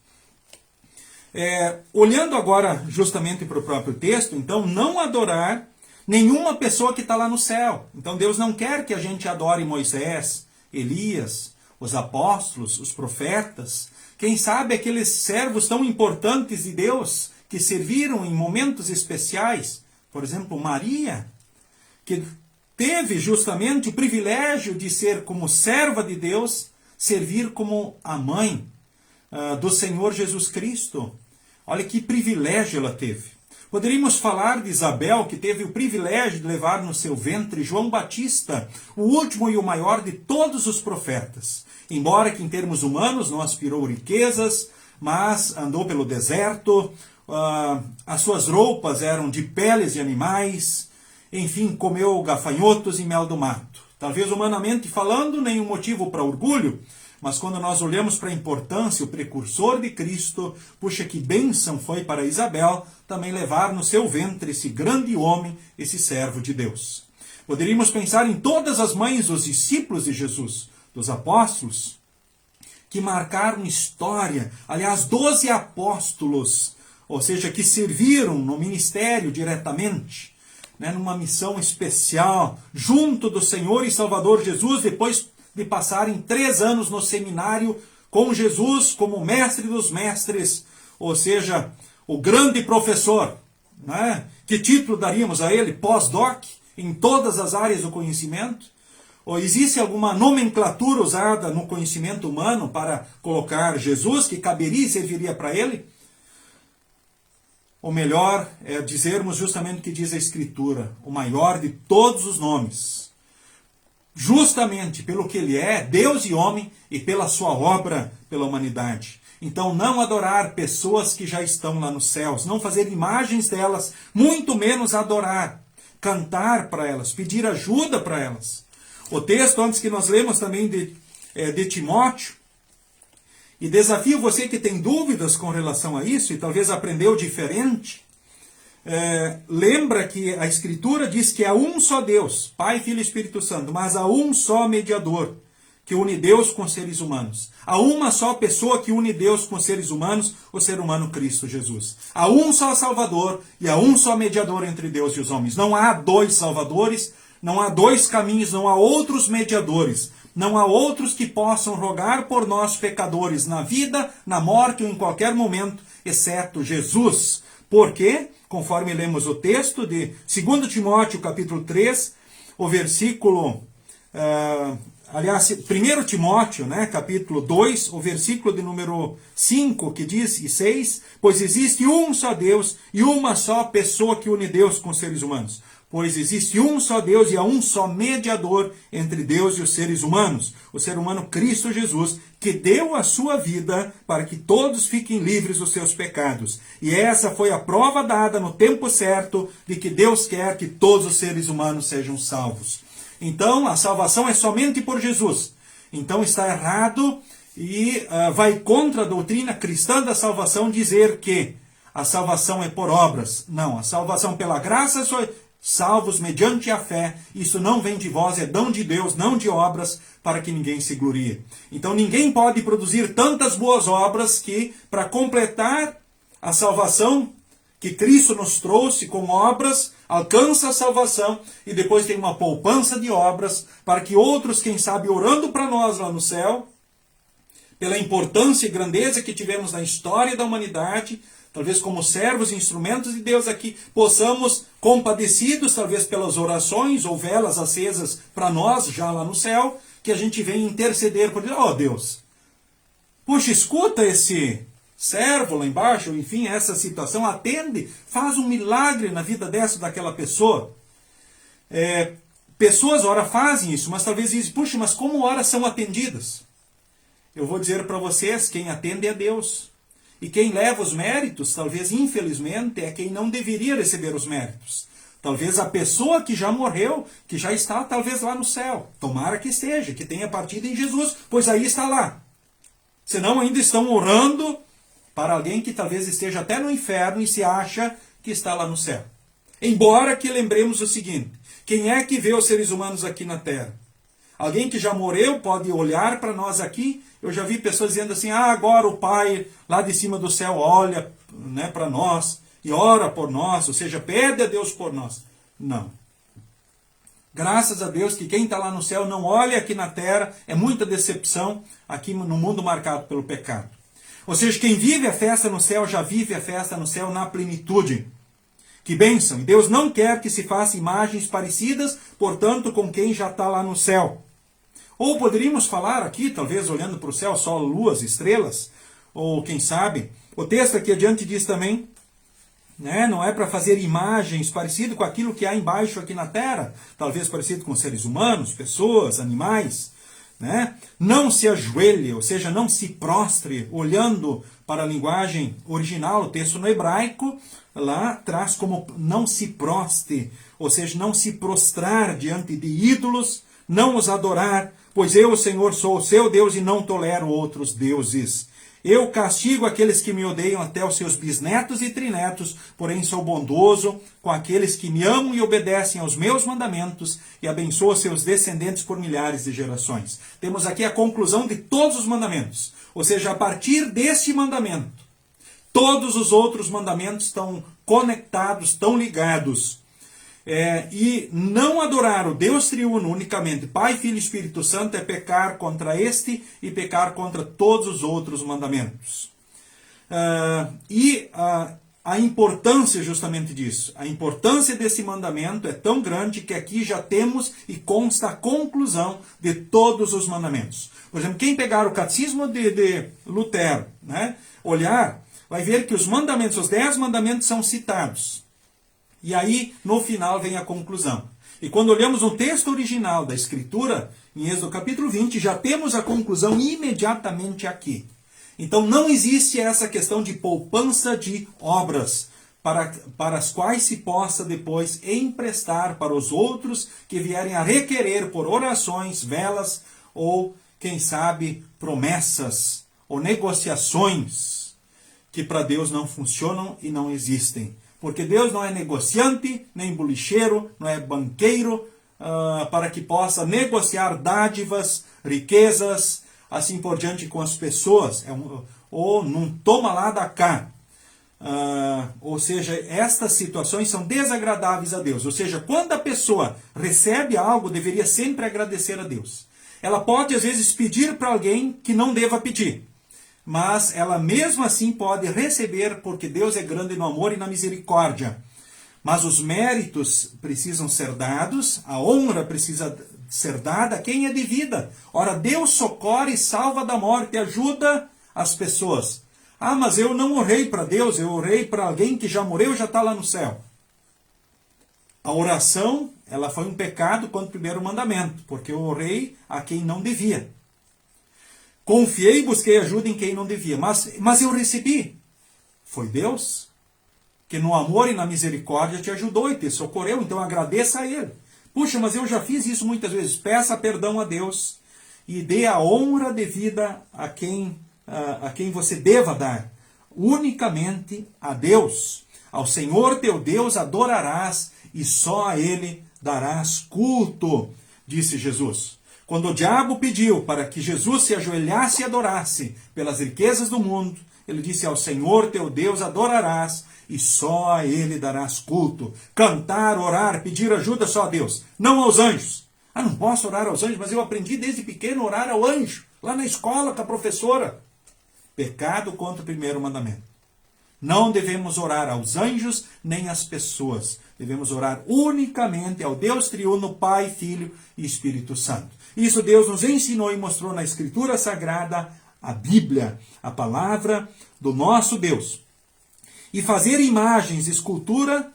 Olhando agora justamente para o próprio texto, então, não adorar nenhuma pessoa que está lá no céu. Então Deus não quer que a gente adore Moisés, Elias, os apóstolos, os profetas, quem sabe aqueles servos tão importantes de Deus, que serviram em momentos especiais, por exemplo, Maria, que teve justamente o privilégio de ser como serva de Deus, servir como a mãe do Senhor Jesus Cristo. Olha que privilégio ela teve. Poderíamos falar de Isabel, que teve o privilégio de levar no seu ventre João Batista, o último e o maior de todos os profetas. Embora que em termos humanos não aspirou riquezas, mas andou pelo deserto, as suas roupas eram de peles de animais, enfim, comeu gafanhotos e mel do mato. Talvez humanamente falando, nenhum motivo para orgulho, mas quando nós olhamos para a importância, o precursor de Cristo, puxa, que bênção foi para Isabel também levar no seu ventre esse grande homem, esse servo de Deus. Poderíamos pensar em todas as mães dos discípulos de Jesus, dos apóstolos, que marcaram história. Aliás, 12 apóstolos, ou seja, que serviram no ministério diretamente, numa missão especial, junto do Senhor e Salvador Jesus, depois de passarem 3 anos no seminário com Jesus como mestre dos mestres, ou seja, o grande professor. Que título daríamos a ele? Pós-doc, em todas as áreas do conhecimento? Ou existe alguma nomenclatura usada no conhecimento humano para colocar Jesus, que caberia e serviria para ele? ou melhor, é dizermos justamente o que diz a Escritura, o maior de todos os nomes. Justamente pelo que ele é, Deus e homem, e pela sua obra pela humanidade. Então, não adorar pessoas que já estão lá nos céus, não fazer imagens delas, muito menos adorar, cantar para elas, pedir ajuda para elas. O texto antes que nós lemos também de Timóteo, e desafio você que tem dúvidas com relação a isso, e talvez aprendeu diferente, lembra que a Escritura diz que há um só Deus, Pai, Filho e Espírito Santo, mas há um só mediador, que une Deus com seres humanos. Há uma só pessoa que une Deus com seres humanos, o ser humano Cristo Jesus. Há um só Salvador e há um só mediador entre Deus e os homens. Não há dois Salvadores, não há dois caminhos, não há outros mediadores. Não há outros que possam rogar por nós pecadores na vida, na morte ou em qualquer momento, exceto Jesus. Porque, conforme lemos o texto de 2 Timóteo capítulo 3, o versículo... 1 Timóteo, capítulo 2, o versículo de número 5, que diz, e 6, pois existe um só Deus e uma só pessoa que une Deus com os seres humanos. Pois existe um só Deus e há um só mediador entre Deus e os seres humanos, o ser humano Cristo Jesus, que deu a sua vida para que todos fiquem livres dos seus pecados. E essa foi a prova dada no tempo certo de que Deus quer que todos os seres humanos sejam salvos. Então, a salvação é somente por Jesus. Então, está errado e vai contra a doutrina cristã da salvação dizer que a salvação é por obras. Não, a salvação pela graça, sois salvos mediante a fé. Isso não vem de vós, é dom de Deus, não de obras, para que ninguém se glorie. Então, ninguém pode produzir tantas boas obras que, para completar a salvação que Cristo nos trouxe com obras, alcança a salvação e depois tem uma poupança de obras para que outros, quem sabe, orando para nós lá no céu, pela importância e grandeza que tivemos na história da humanidade, talvez como servos e instrumentos de Deus aqui, possamos, compadecidos talvez pelas orações ou velas acesas para nós já lá no céu, que a gente venha interceder por Deus. Oh Deus, puxa, escuta esse servo lá embaixo, enfim, essa situação, atende, faz um milagre na vida dessa daquela pessoa. Pessoas, ora, fazem isso, mas talvez dizem, puxa, mas como horas são atendidas? Eu vou dizer para vocês, quem atende é Deus. E quem leva os méritos, talvez, infelizmente, é quem não deveria receber os méritos. Talvez a pessoa que já morreu, que já está, talvez, lá no céu. Tomara que esteja, que tenha partido em Jesus, pois aí está lá. Senão ainda estão orando para alguém que talvez esteja até no inferno e se acha que está lá no céu. Embora que lembremos o seguinte, quem é que vê os seres humanos aqui na Terra? Alguém que já morreu pode olhar para nós aqui. Eu já vi pessoas dizendo assim, agora o Pai lá de cima do céu olha para nós e ora por nós, ou seja, pede a Deus por nós. Não. Graças a Deus que quem está lá no céu não olha aqui na Terra, é muita decepção aqui no mundo marcado pelo pecado. Ou seja, quem vive a festa no céu, já vive a festa no céu na plenitude. Que bênção! E Deus não quer que se faça imagens parecidas, portanto, com quem já está lá no céu. Ou poderíamos falar aqui, talvez olhando para o céu, sol, luas, estrelas, ou quem sabe, o texto aqui adiante diz também, não é para fazer imagens parecidas com aquilo que há embaixo aqui na terra, talvez parecido com seres humanos, pessoas, animais. Não se ajoelhe, ou seja, não se prostre, olhando para a linguagem original, o texto no hebraico, lá traz como não se proste, ou seja, não se prostrar diante de ídolos, não os adorar, pois eu, o Senhor, sou o seu Deus e não tolero outros deuses. Eu castigo aqueles que me odeiam até os seus bisnetos e trinetos, porém sou bondoso com aqueles que me amam e obedecem aos meus mandamentos e abençoo seus descendentes por milhares de gerações. Temos aqui a conclusão de todos os mandamentos. Ou seja, a partir deste mandamento, todos os outros mandamentos estão conectados, estão ligados. E não adorar o Deus triuno unicamente, Pai, Filho e Espírito Santo, é pecar contra este e pecar contra todos os outros mandamentos. A importância justamente disso, a importância desse mandamento é tão grande que aqui já temos e consta a conclusão de todos os mandamentos. Por exemplo, quem pegar o catecismo de Lutero, olhar vai ver que os mandamentos, os 10 mandamentos são citados. E aí, no final, vem a conclusão. E quando olhamos o texto original da Escritura, em Êxodo capítulo 20, já temos a conclusão imediatamente aqui. Então não existe essa questão de poupança de obras, para as quais se possa depois emprestar para os outros que vierem a requerer por orações, velas ou, quem sabe, promessas ou negociações que para Deus não funcionam e não existem. Porque Deus não é negociante, nem bolicheiro, não é banqueiro, para que possa negociar dádivas, riquezas, assim por diante com as pessoas. Ou não toma lá da cá. Ou seja, estas situações são desagradáveis a Deus. Ou seja, quando a pessoa recebe algo, deveria sempre agradecer a Deus. Ela pode, às vezes, pedir para alguém que não deva pedir. Mas ela mesmo assim pode receber, porque Deus é grande no amor e na misericórdia. Mas os méritos precisam ser dados, a honra precisa ser dada a quem é devida. Ora, Deus socorre e salva da morte, ajuda as pessoas. Ah, mas eu não orei para Deus, eu orei para alguém que já morreu e já está lá no céu. A oração, ela foi um pecado contra o primeiro mandamento, porque eu orei a quem não devia. Confiei e busquei ajuda em quem não devia. Mas eu recebi. Foi Deus que no amor e na misericórdia te ajudou e te socorreu. Então agradeça a Ele. Puxa, mas eu já fiz isso muitas vezes. Peça perdão a Deus e dê a honra devida a quem você deva dar. Unicamente a Deus. Ao Senhor teu Deus adorarás e só a Ele darás culto, disse Jesus. Quando o diabo pediu para que Jesus se ajoelhasse e adorasse pelas riquezas do mundo, ele disse: ao Senhor teu Deus adorarás e só a Ele darás culto. Cantar, orar, pedir ajuda só a Deus, não aos anjos. Ah, não posso orar aos anjos, mas eu aprendi desde pequeno a orar ao anjo, lá na escola com a professora. Pecado contra o primeiro mandamento. Não devemos orar aos anjos nem às pessoas. Devemos orar unicamente ao Deus triuno, Pai, Filho e Espírito Santo. Isso Deus nos ensinou e mostrou na Escritura Sagrada, a Bíblia, a palavra do nosso Deus. E fazer imagens, escultura,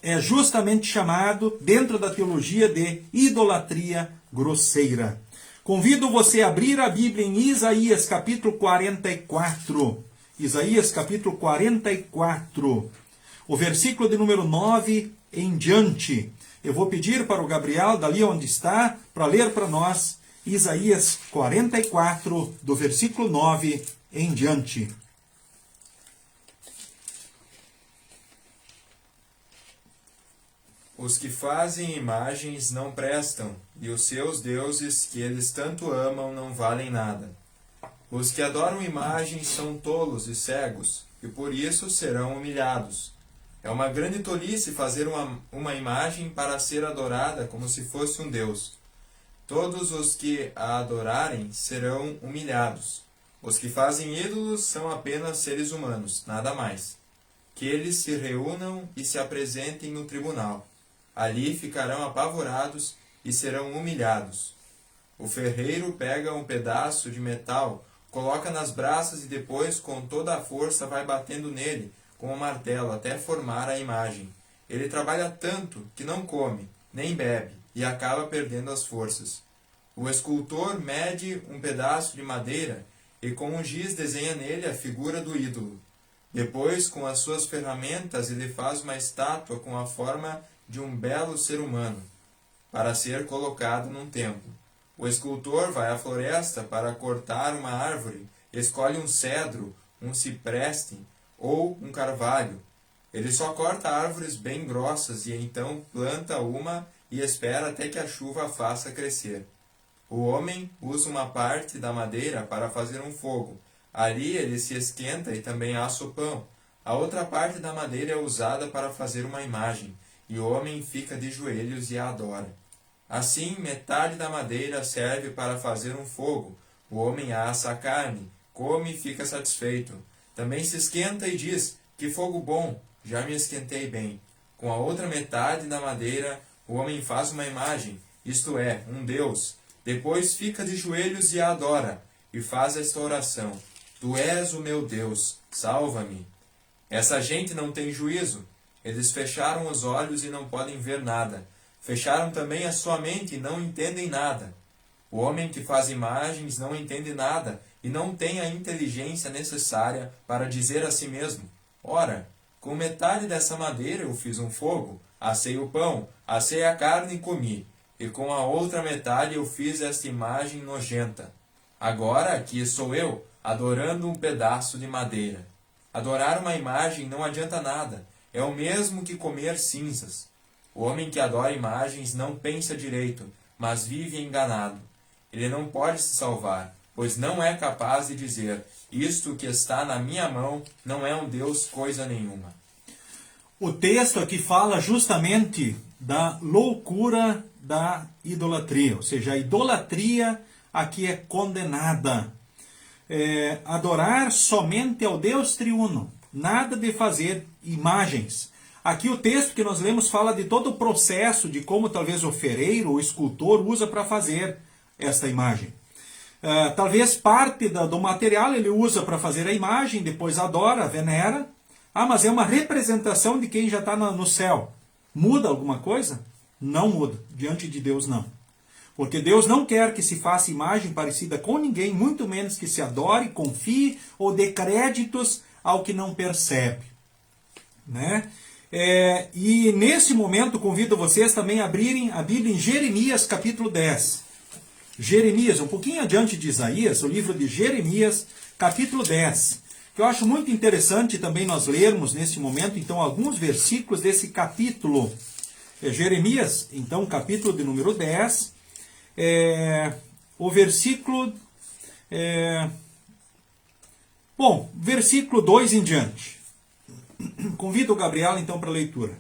é justamente chamado, dentro da teologia, de idolatria grosseira. Convido você a abrir a Bíblia em Isaías capítulo 44. Isaías capítulo 44. O versículo de número 9 em diante. Eu vou pedir para o Gabriel, dali onde está, para ler para nós Isaías 44, do versículo 9 em diante. Os que fazem imagens não prestam, e os seus deuses, que eles tanto amam, não valem nada. Os que adoram imagens são tolos e cegos, e por isso serão humilhados. É uma grande tolice fazer uma imagem para ser adorada como se fosse um deus. Todos os que a adorarem serão humilhados. Os que fazem ídolos são apenas seres humanos, nada mais. Que eles se reúnam e se apresentem no tribunal. Ali ficarão apavorados e serão humilhados. O ferreiro pega um pedaço de metal, coloca nas braças e depois, com toda a força, vai batendo nele com o martelo até formar a imagem. Ele trabalha tanto que não come, nem bebe, e acaba perdendo as forças. O escultor mede um pedaço de madeira e com um giz desenha nele a figura do ídolo. Depois, com as suas ferramentas, ele faz uma estátua com a forma de um belo ser humano, para ser colocado num templo. O escultor vai à floresta para cortar uma árvore, escolhe um cedro, um cipreste ou um carvalho. Ele só corta árvores bem grossas e então planta uma e espera até que a chuva a faça crescer. O homem usa uma parte da madeira para fazer um fogo. Ali ele se esquenta e também assa o pão. A outra parte da madeira é usada para fazer uma imagem, e o homem fica de joelhos e a adora. Assim, metade da madeira serve para fazer um fogo. O homem assa a carne, come e fica satisfeito. Também se esquenta e diz: que fogo bom, já me esquentei bem. Com a outra metade da madeira, o homem faz uma imagem, isto é, um deus. Depois fica de joelhos e a adora, e faz esta oração: Tu és o meu Deus, salva-me. Essa gente não tem juízo. Eles fecharam os olhos e não podem ver nada. Fecharam também a sua mente e não entendem nada. O homem que faz imagens não entende nada e não tem a inteligência necessária para dizer a si mesmo: ora, com metade dessa madeira eu fiz um fogo, assei o pão, assei a carne e comi, e com a outra metade eu fiz esta imagem nojenta. Agora aqui estou eu, adorando um pedaço de madeira. Adorar uma imagem não adianta nada, é o mesmo que comer cinzas. O homem que adora imagens não pensa direito, mas vive enganado. Ele não pode se salvar, pois não é capaz de dizer: isto que está na minha mão não é um Deus coisa nenhuma. O texto aqui fala justamente da loucura da idolatria, ou seja, a idolatria aqui é condenada. Adorar somente ao Deus triuno, nada de fazer imagens. Aqui o texto que nós lemos fala de todo o processo, de como talvez o ferreiro, o escultor, usa para fazer esta imagem. Talvez parte do material ele usa para fazer a imagem, depois adora, venera. Mas é uma representação de quem já está no céu. Muda alguma coisa? Não muda. Diante de Deus, não. Porque Deus não quer que se faça imagem parecida com ninguém, muito menos que se adore, confie ou dê créditos ao que não percebe. Né? E nesse momento convido vocês também a abrirem a Bíblia em Jeremias capítulo 10. Jeremias, um pouquinho adiante de Isaías, o livro de Jeremias capítulo 10. Que eu acho muito interessante também nós lermos nesse momento, então, alguns versículos desse capítulo. Jeremias, então, capítulo de número 10, o versículo... versículo 2 em diante. Convido o Gabriel, então, para a leitura.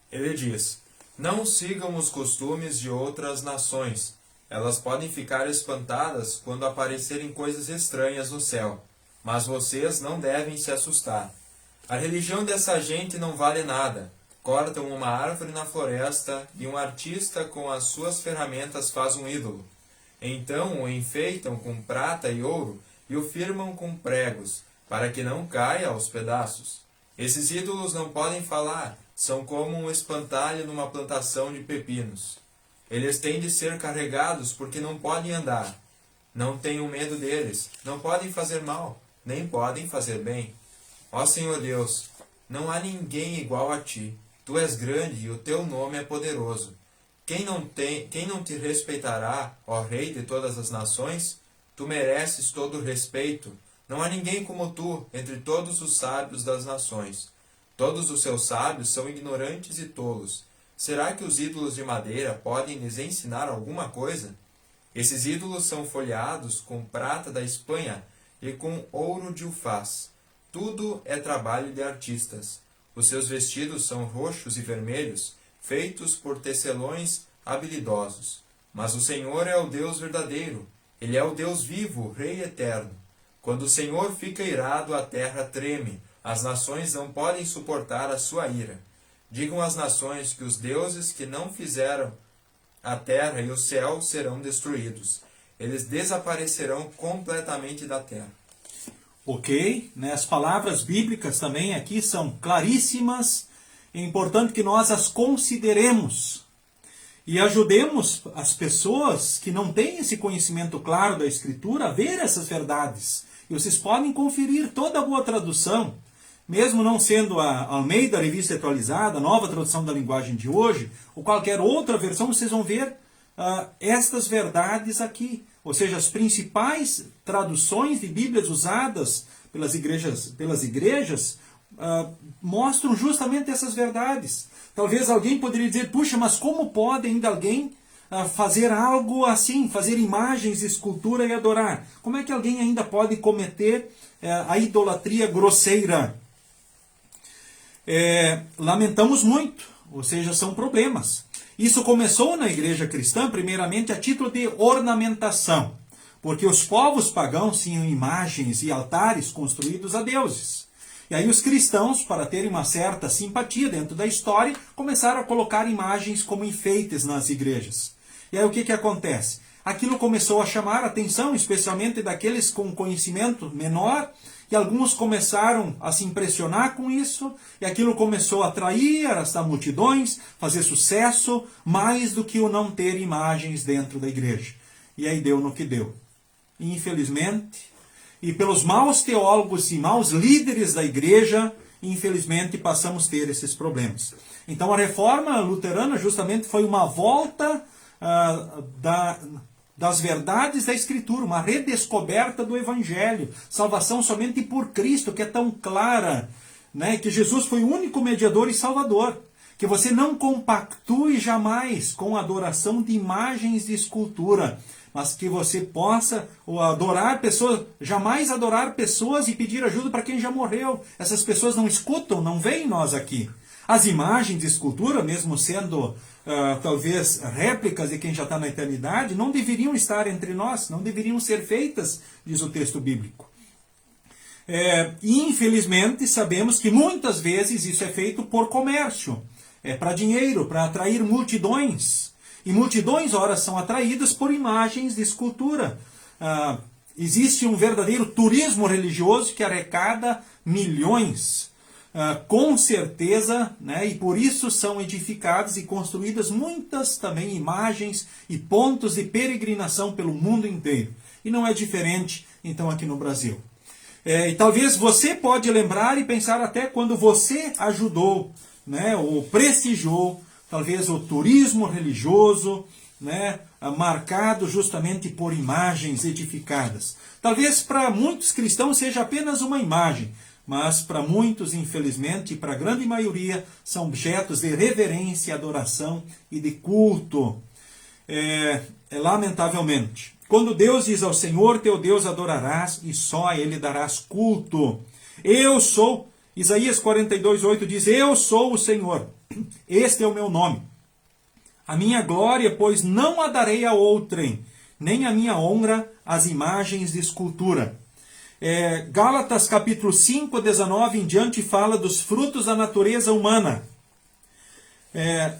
Ele diz: não sigam os costumes de outras nações. Elas podem ficar espantadas quando aparecerem coisas estranhas no céu. Mas vocês não devem se assustar. A religião dessa gente não vale nada. Cortam uma árvore na floresta e um artista com as suas ferramentas faz um ídolo. Então o enfeitam com prata e ouro e o firmam com pregos, para que não caia aos pedaços. Esses ídolos não podem falar, são como um espantalho numa plantação de pepinos. Eles têm de ser carregados porque não podem andar. Não tenham medo deles, não podem fazer mal, nem podem fazer bem. Ó Senhor Deus, não há ninguém igual a ti. Tu és grande e o teu nome é poderoso. Quem não te respeitará, ó Rei de todas as nações? Tu mereces todo o respeito. Não há ninguém como tu entre todos os sábios das nações. Todos os seus sábios são ignorantes e tolos. Será que os ídolos de madeira podem lhes ensinar alguma coisa? Esses ídolos são folheados com prata da Espanha e com ouro de Ufaz. Tudo é trabalho de artistas. Os seus vestidos são roxos e vermelhos, feitos por tecelões habilidosos. Mas o Senhor é o Deus verdadeiro. Ele é o Deus vivo, Rei eterno. Quando o Senhor fica irado, a terra treme. As nações não podem suportar a sua ira. Digam às nações que os deuses que não fizeram a terra e o céu serão destruídos. Eles desaparecerão completamente da terra. Ok, né? As palavras bíblicas também aqui são claríssimas. É importante que nós as consideremos e ajudemos as pessoas que não têm esse conhecimento claro da Escritura a ver essas verdades. E vocês podem conferir toda a boa tradução, mesmo não sendo a Almeida Revista Atualizada, a nova tradução da linguagem de hoje, ou qualquer outra versão, vocês vão ver estas verdades aqui. Ou seja, as principais traduções de Bíblias usadas pelas igrejas mostram justamente essas verdades. Talvez alguém poderia dizer, puxa, mas como pode ainda alguém fazer algo assim, fazer imagens, escultura e adorar? Como é que alguém ainda pode cometer a idolatria grosseira? Lamentamos muito, ou seja, são problemas. Isso começou na igreja cristã, primeiramente, a título de ornamentação, porque os povos pagãos tinham imagens e altares construídos a deuses. E aí os cristãos, para terem uma certa simpatia dentro da história, começaram a colocar imagens como enfeites nas igrejas. E aí o que acontece? aquilo começou a chamar a atenção, especialmente daqueles com conhecimento menor, e alguns começaram a se impressionar com isso, e aquilo começou a atrair, arrastar multidões, fazer sucesso, mais do que o não ter imagens dentro da igreja. E aí deu no que deu. Infelizmente, e pelos maus teólogos e maus líderes da igreja, infelizmente passamos a ter esses problemas. Então a reforma luterana justamente foi uma volta das verdades da Escritura, uma redescoberta do Evangelho, salvação somente por Cristo, que é tão clara, né? Que Jesus foi o único mediador e salvador, que você não compactue jamais com a adoração de imagens de escultura, mas que você possa adorar pessoas, jamais adorar pessoas e pedir ajuda para quem já morreu. Essas pessoas não escutam, não veem nós aqui. As imagens de escultura, mesmo sendo talvez réplicas de quem já está na eternidade, não deveriam estar entre nós, não deveriam ser feitas, diz o texto bíblico. E infelizmente sabemos que muitas vezes isso é feito por comércio, para dinheiro, para atrair multidões. E multidões, ora, são atraídas por imagens de escultura. Existe um verdadeiro turismo religioso que arrecada milhões. Com certeza, né, e por isso são edificadas e construídas muitas também imagens e pontos de peregrinação pelo mundo inteiro. E não é diferente, então, aqui no Brasil. E talvez você pode lembrar e pensar até quando você ajudou, né, ou prestigiou, talvez o turismo religioso, né, marcado justamente por imagens edificadas. Talvez para muitos cristãos seja apenas uma imagem, mas para muitos, infelizmente, e para a grande maioria, são objetos de reverência, adoração e de culto. Lamentavelmente. Quando Deus diz ao Senhor, teu Deus adorarás e só a Ele darás culto. Eu sou, Isaías 42:8 diz, eu sou o Senhor, este é o meu nome. A minha glória, pois não a darei a outrem, nem a minha honra às imagens de escultura. Gálatas capítulo 5, 19 em diante fala dos frutos da natureza humana.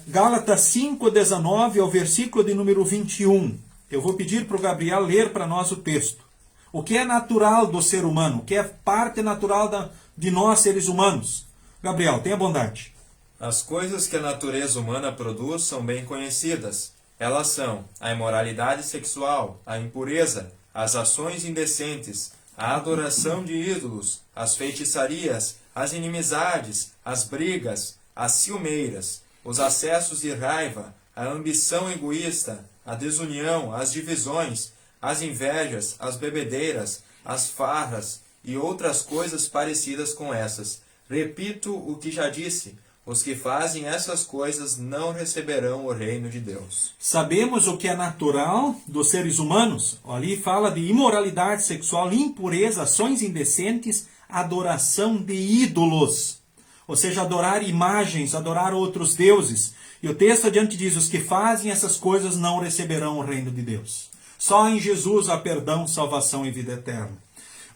Gálatas 5, 19 ao versículo de número 21. Eu vou pedir para o Gabriel ler para nós o texto. O que é natural do ser humano? O que é parte natural de nós seres humanos? Gabriel, tenha bondade. As coisas que a natureza humana produz são bem conhecidas. Elas são a imoralidade sexual, a impureza, as ações indecentes, a adoração de ídolos, as feitiçarias, as inimizades, as brigas, as ciumeiras, os acessos de raiva, a ambição egoísta, a desunião, as divisões, as invejas, as bebedeiras, as farras e outras coisas parecidas com essas. Repito o que já disse, os que fazem essas coisas não receberão o reino de Deus. Sabemos o que é natural dos seres humanos. Ali fala de imoralidade sexual, impureza, ações indecentes, adoração de ídolos. Ou seja, adorar imagens, adorar outros deuses. E o texto adiante diz, os que fazem essas coisas não receberão o reino de Deus. Só em Jesus há perdão, salvação e vida eterna.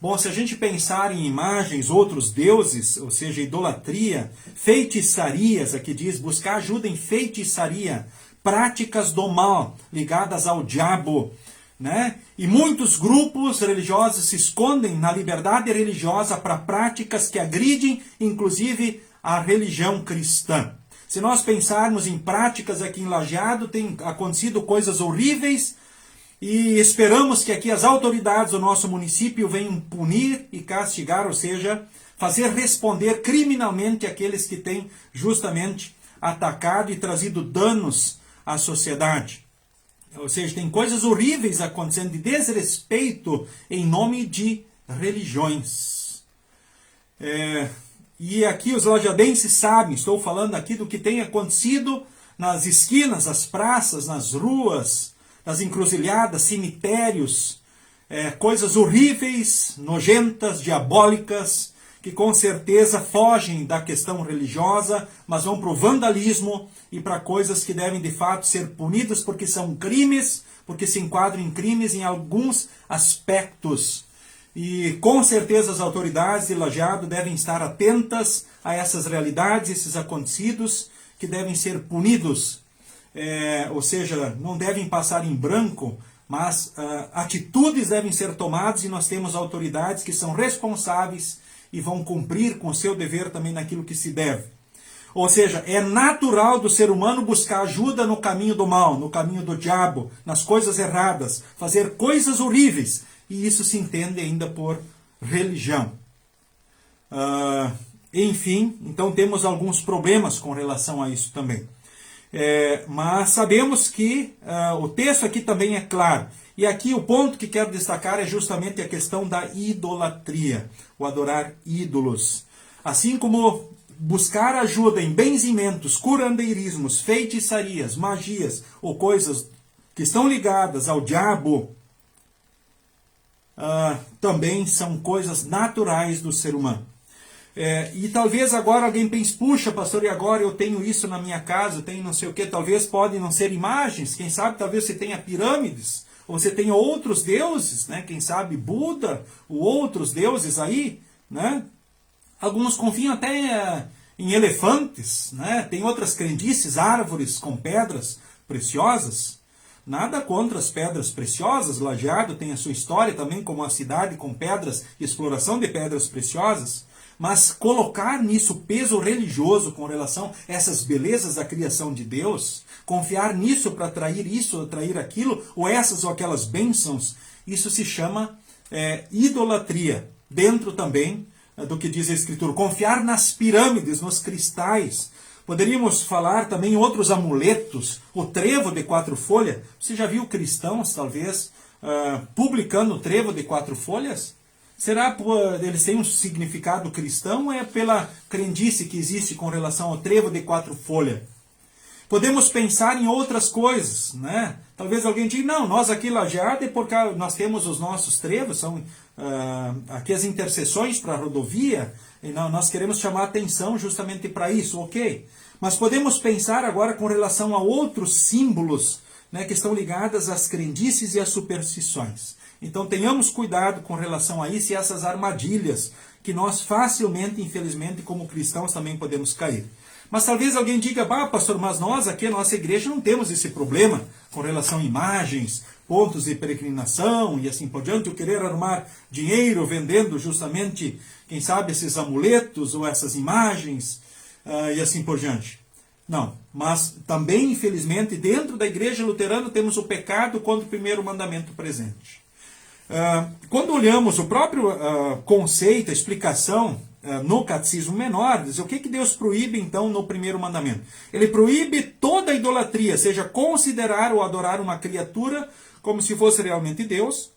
Bom, se a gente pensar em imagens, outros deuses, ou seja, idolatria, feitiçarias, aqui diz, buscar ajuda em feitiçaria, práticas do mal, ligadas ao diabo, né? E muitos grupos religiosos se escondem na liberdade religiosa para práticas que agridem, inclusive, a religião cristã. Se nós pensarmos em práticas aqui em Lajeado, tem acontecido coisas horríveis, e esperamos que aqui as autoridades do nosso município venham punir e castigar, ou seja, fazer responder criminalmente aqueles que têm justamente atacado e trazido danos à sociedade. Ou seja, tem coisas horríveis acontecendo de desrespeito em nome de religiões. E aqui os lajadenses sabem, estou falando aqui do que tem acontecido nas esquinas, nas praças, nas ruas, nas encruzilhadas, cemitérios, coisas horríveis, nojentas, diabólicas, que com certeza fogem da questão religiosa, mas vão para o vandalismo e para coisas que devem de fato ser punidas porque são crimes, porque se enquadram em crimes em alguns aspectos. E com certeza as autoridades de Lajeado devem estar atentas a essas realidades, esses acontecidos, que devem ser punidos. Ou seja, não devem passar em branco mas atitudes devem ser tomadas e nós temos autoridades que são responsáveis e vão cumprir com o seu dever também naquilo que se deve. Ou seja, é natural do ser humano buscar ajuda no caminho do mal, no caminho do diabo, nas coisas erradas, fazer coisas horríveis. E isso se entende ainda por religião. Enfim, então temos alguns problemas com relação a isso também. Mas sabemos que o texto aqui também é claro. E aqui o ponto que quero destacar é justamente a questão da idolatria, o adorar ídolos. Assim como buscar ajuda em benzimentos, curandeirismos, feitiçarias, magias ou coisas que estão ligadas ao diabo, também são coisas naturais do ser humano. E talvez agora alguém pense, puxa, pastor, e agora eu tenho isso na minha casa, eu tenho não sei o que, talvez podem não ser imagens, quem sabe talvez você tenha pirâmides, ou você tenha outros deuses, né? Quem sabe Buda, ou outros deuses aí, né? Alguns confiam até em elefantes, né? Tem outras crendices, árvores com pedras preciosas. Nada contra as pedras preciosas, Lajeado tem a sua história também como uma cidade com pedras, exploração de pedras preciosas. Mas colocar nisso peso religioso com relação a essas belezas da criação de Deus, confiar nisso para atrair isso, atrair aquilo, ou essas ou aquelas bênçãos, isso se chama idolatria. Dentro também do que diz a Escritura, confiar nas pirâmides, nos cristais. Poderíamos falar também em outros amuletos, o trevo de 4 folhas. Você já viu cristãos, talvez, publicando o trevo de 4 folhas? Será que eles têm um significado cristão ou é pela crendice que existe com relação ao trevo de 4 folhas? Podemos pensar em outras coisas, né? Talvez alguém diga, não, nós aqui Lajeado, porque nós temos os nossos trevos, são aqui as intercessões para a rodovia, e nós queremos chamar atenção justamente para isso, ok? Mas podemos pensar agora com relação a outros símbolos, né, que estão ligados às crendices e às superstições. Então tenhamos cuidado com relação a isso e essas armadilhas que nós facilmente, infelizmente, como cristãos também podemos cair. Mas talvez alguém diga, pastor, mas nós aqui, a nossa igreja, não temos esse problema com relação a imagens, pontos de peregrinação e assim por diante, o querer arrumar dinheiro vendendo justamente, quem sabe, esses amuletos ou essas imagens e assim por diante. Não, mas também, infelizmente, dentro da igreja luterana temos o pecado contra o primeiro mandamento presente. Quando olhamos o próprio conceito, a explicação no Catecismo Menor, diz o que Deus proíbe então no primeiro mandamento? Ele proíbe toda idolatria, seja considerar ou adorar uma criatura como se fosse realmente Deus,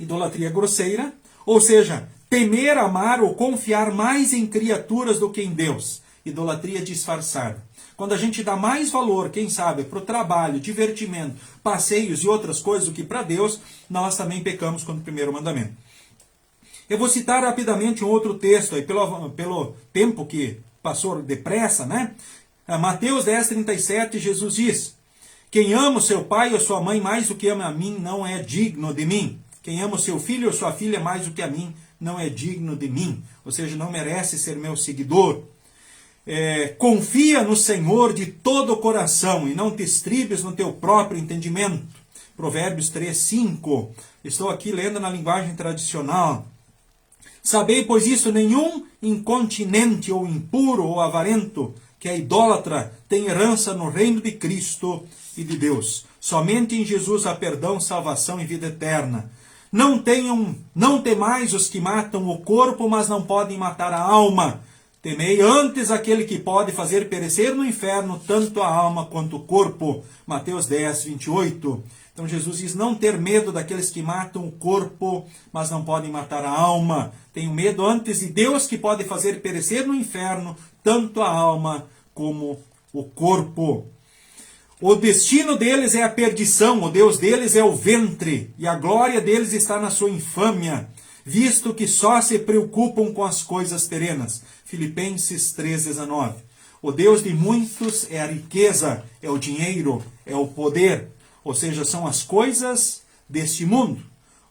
idolatria grosseira, ou seja, temer, amar ou confiar mais em criaturas do que em Deus, idolatria disfarçada. Quando a gente dá mais valor, quem sabe, para o trabalho, divertimento, passeios e outras coisas do que para Deus, nós também pecamos contra o primeiro mandamento. Eu vou citar rapidamente um outro texto, aí, pelo tempo que passou depressa, né? Mateus 10:37, Jesus diz, quem ama o seu pai ou sua mãe mais do que ama a mim, não é digno de mim. Quem ama o seu filho ou sua filha mais do que a mim, não é digno de mim. Ou seja, não merece ser meu seguidor. Confia no Senhor de todo o coração e não te estribes no teu próprio entendimento. Provérbios 3:5. Estou aqui lendo na linguagem tradicional. Sabei, pois isso, nenhum incontinente ou impuro ou avarento que é idólatra tem herança no reino de Cristo e de Deus. Somente em Jesus há perdão, salvação e vida eterna. Não temais os que matam o corpo, mas não podem matar a alma. Temei antes aquele que pode fazer perecer no inferno tanto a alma quanto o corpo. Mateus 10:28. Então Jesus diz, não ter medo daqueles que matam o corpo, mas não podem matar a alma. Tenho medo antes de Deus que pode fazer perecer no inferno tanto a alma como o corpo. O destino deles é a perdição, o Deus deles é o ventre, e a glória deles está na sua infâmia, visto que só se preocupam com as coisas terrenas. Filipenses 3:19. O Deus de muitos é a riqueza, é o dinheiro, é o poder, ou seja, são as coisas deste mundo.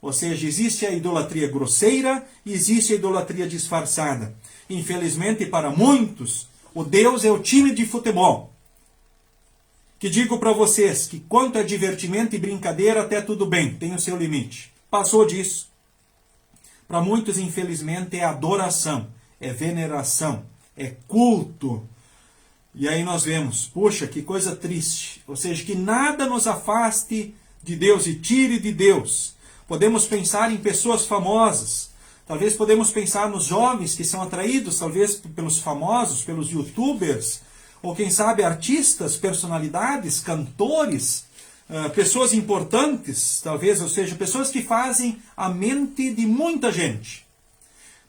Ou seja, existe a idolatria grosseira e existe a idolatria disfarçada. Infelizmente, para muitos, o Deus é o time de futebol. que digo para vocês que quanto a divertimento e brincadeira, até tudo bem, tem o seu limite. Passou disso. Para muitos, infelizmente, é adoração, é veneração, é culto. E aí nós vemos, puxa, que coisa triste. Ou seja, que nada nos afaste de Deus e tire de Deus. Podemos pensar em pessoas famosas. Talvez podemos pensar nos jovens que são atraídos, talvez pelos famosos, pelos youtubers, ou quem sabe artistas, personalidades, cantores, pessoas importantes, talvez, ou seja, pessoas que fazem a mente de muita gente.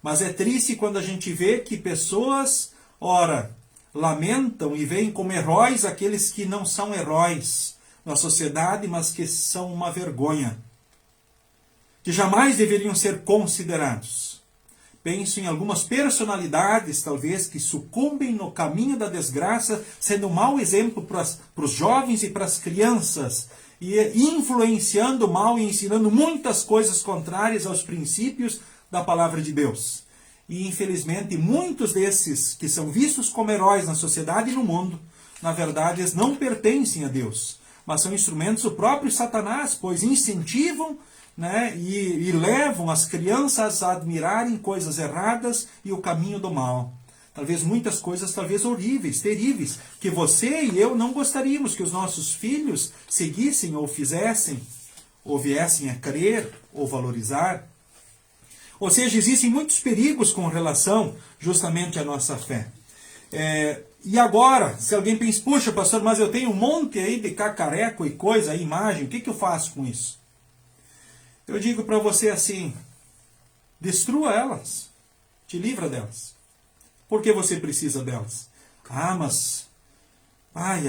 Mas é triste quando a gente vê que pessoas, ora, lamentam e veem como heróis aqueles que não são heróis na sociedade, mas que são uma vergonha, que jamais deveriam ser considerados. Penso em algumas personalidades, talvez, que sucumbem no caminho da desgraça, sendo um mau exemplo para os jovens e para as crianças, e influenciando mal e ensinando muitas coisas contrárias aos princípios da palavra de Deus. E, infelizmente, muitos desses que são vistos como heróis na sociedade e no mundo, na verdade, eles não pertencem a Deus, mas são instrumentos do próprio Satanás, pois incentivam, né, e levam as crianças a admirarem coisas erradas e o caminho do mal. Talvez muitas coisas, talvez horríveis, terríveis, que você e eu não gostaríamos que os nossos filhos seguissem ou fizessem, ou viessem a crer ou valorizar. Ou seja, existem muitos perigos com relação justamente à nossa fé. E agora, se alguém pensa, puxa, pastor, mas eu tenho um monte aí de cacareco e coisa, imagem, o que eu faço com isso? Eu digo para você assim, destrua elas, te livra delas. Por que você precisa delas? Ah, mas,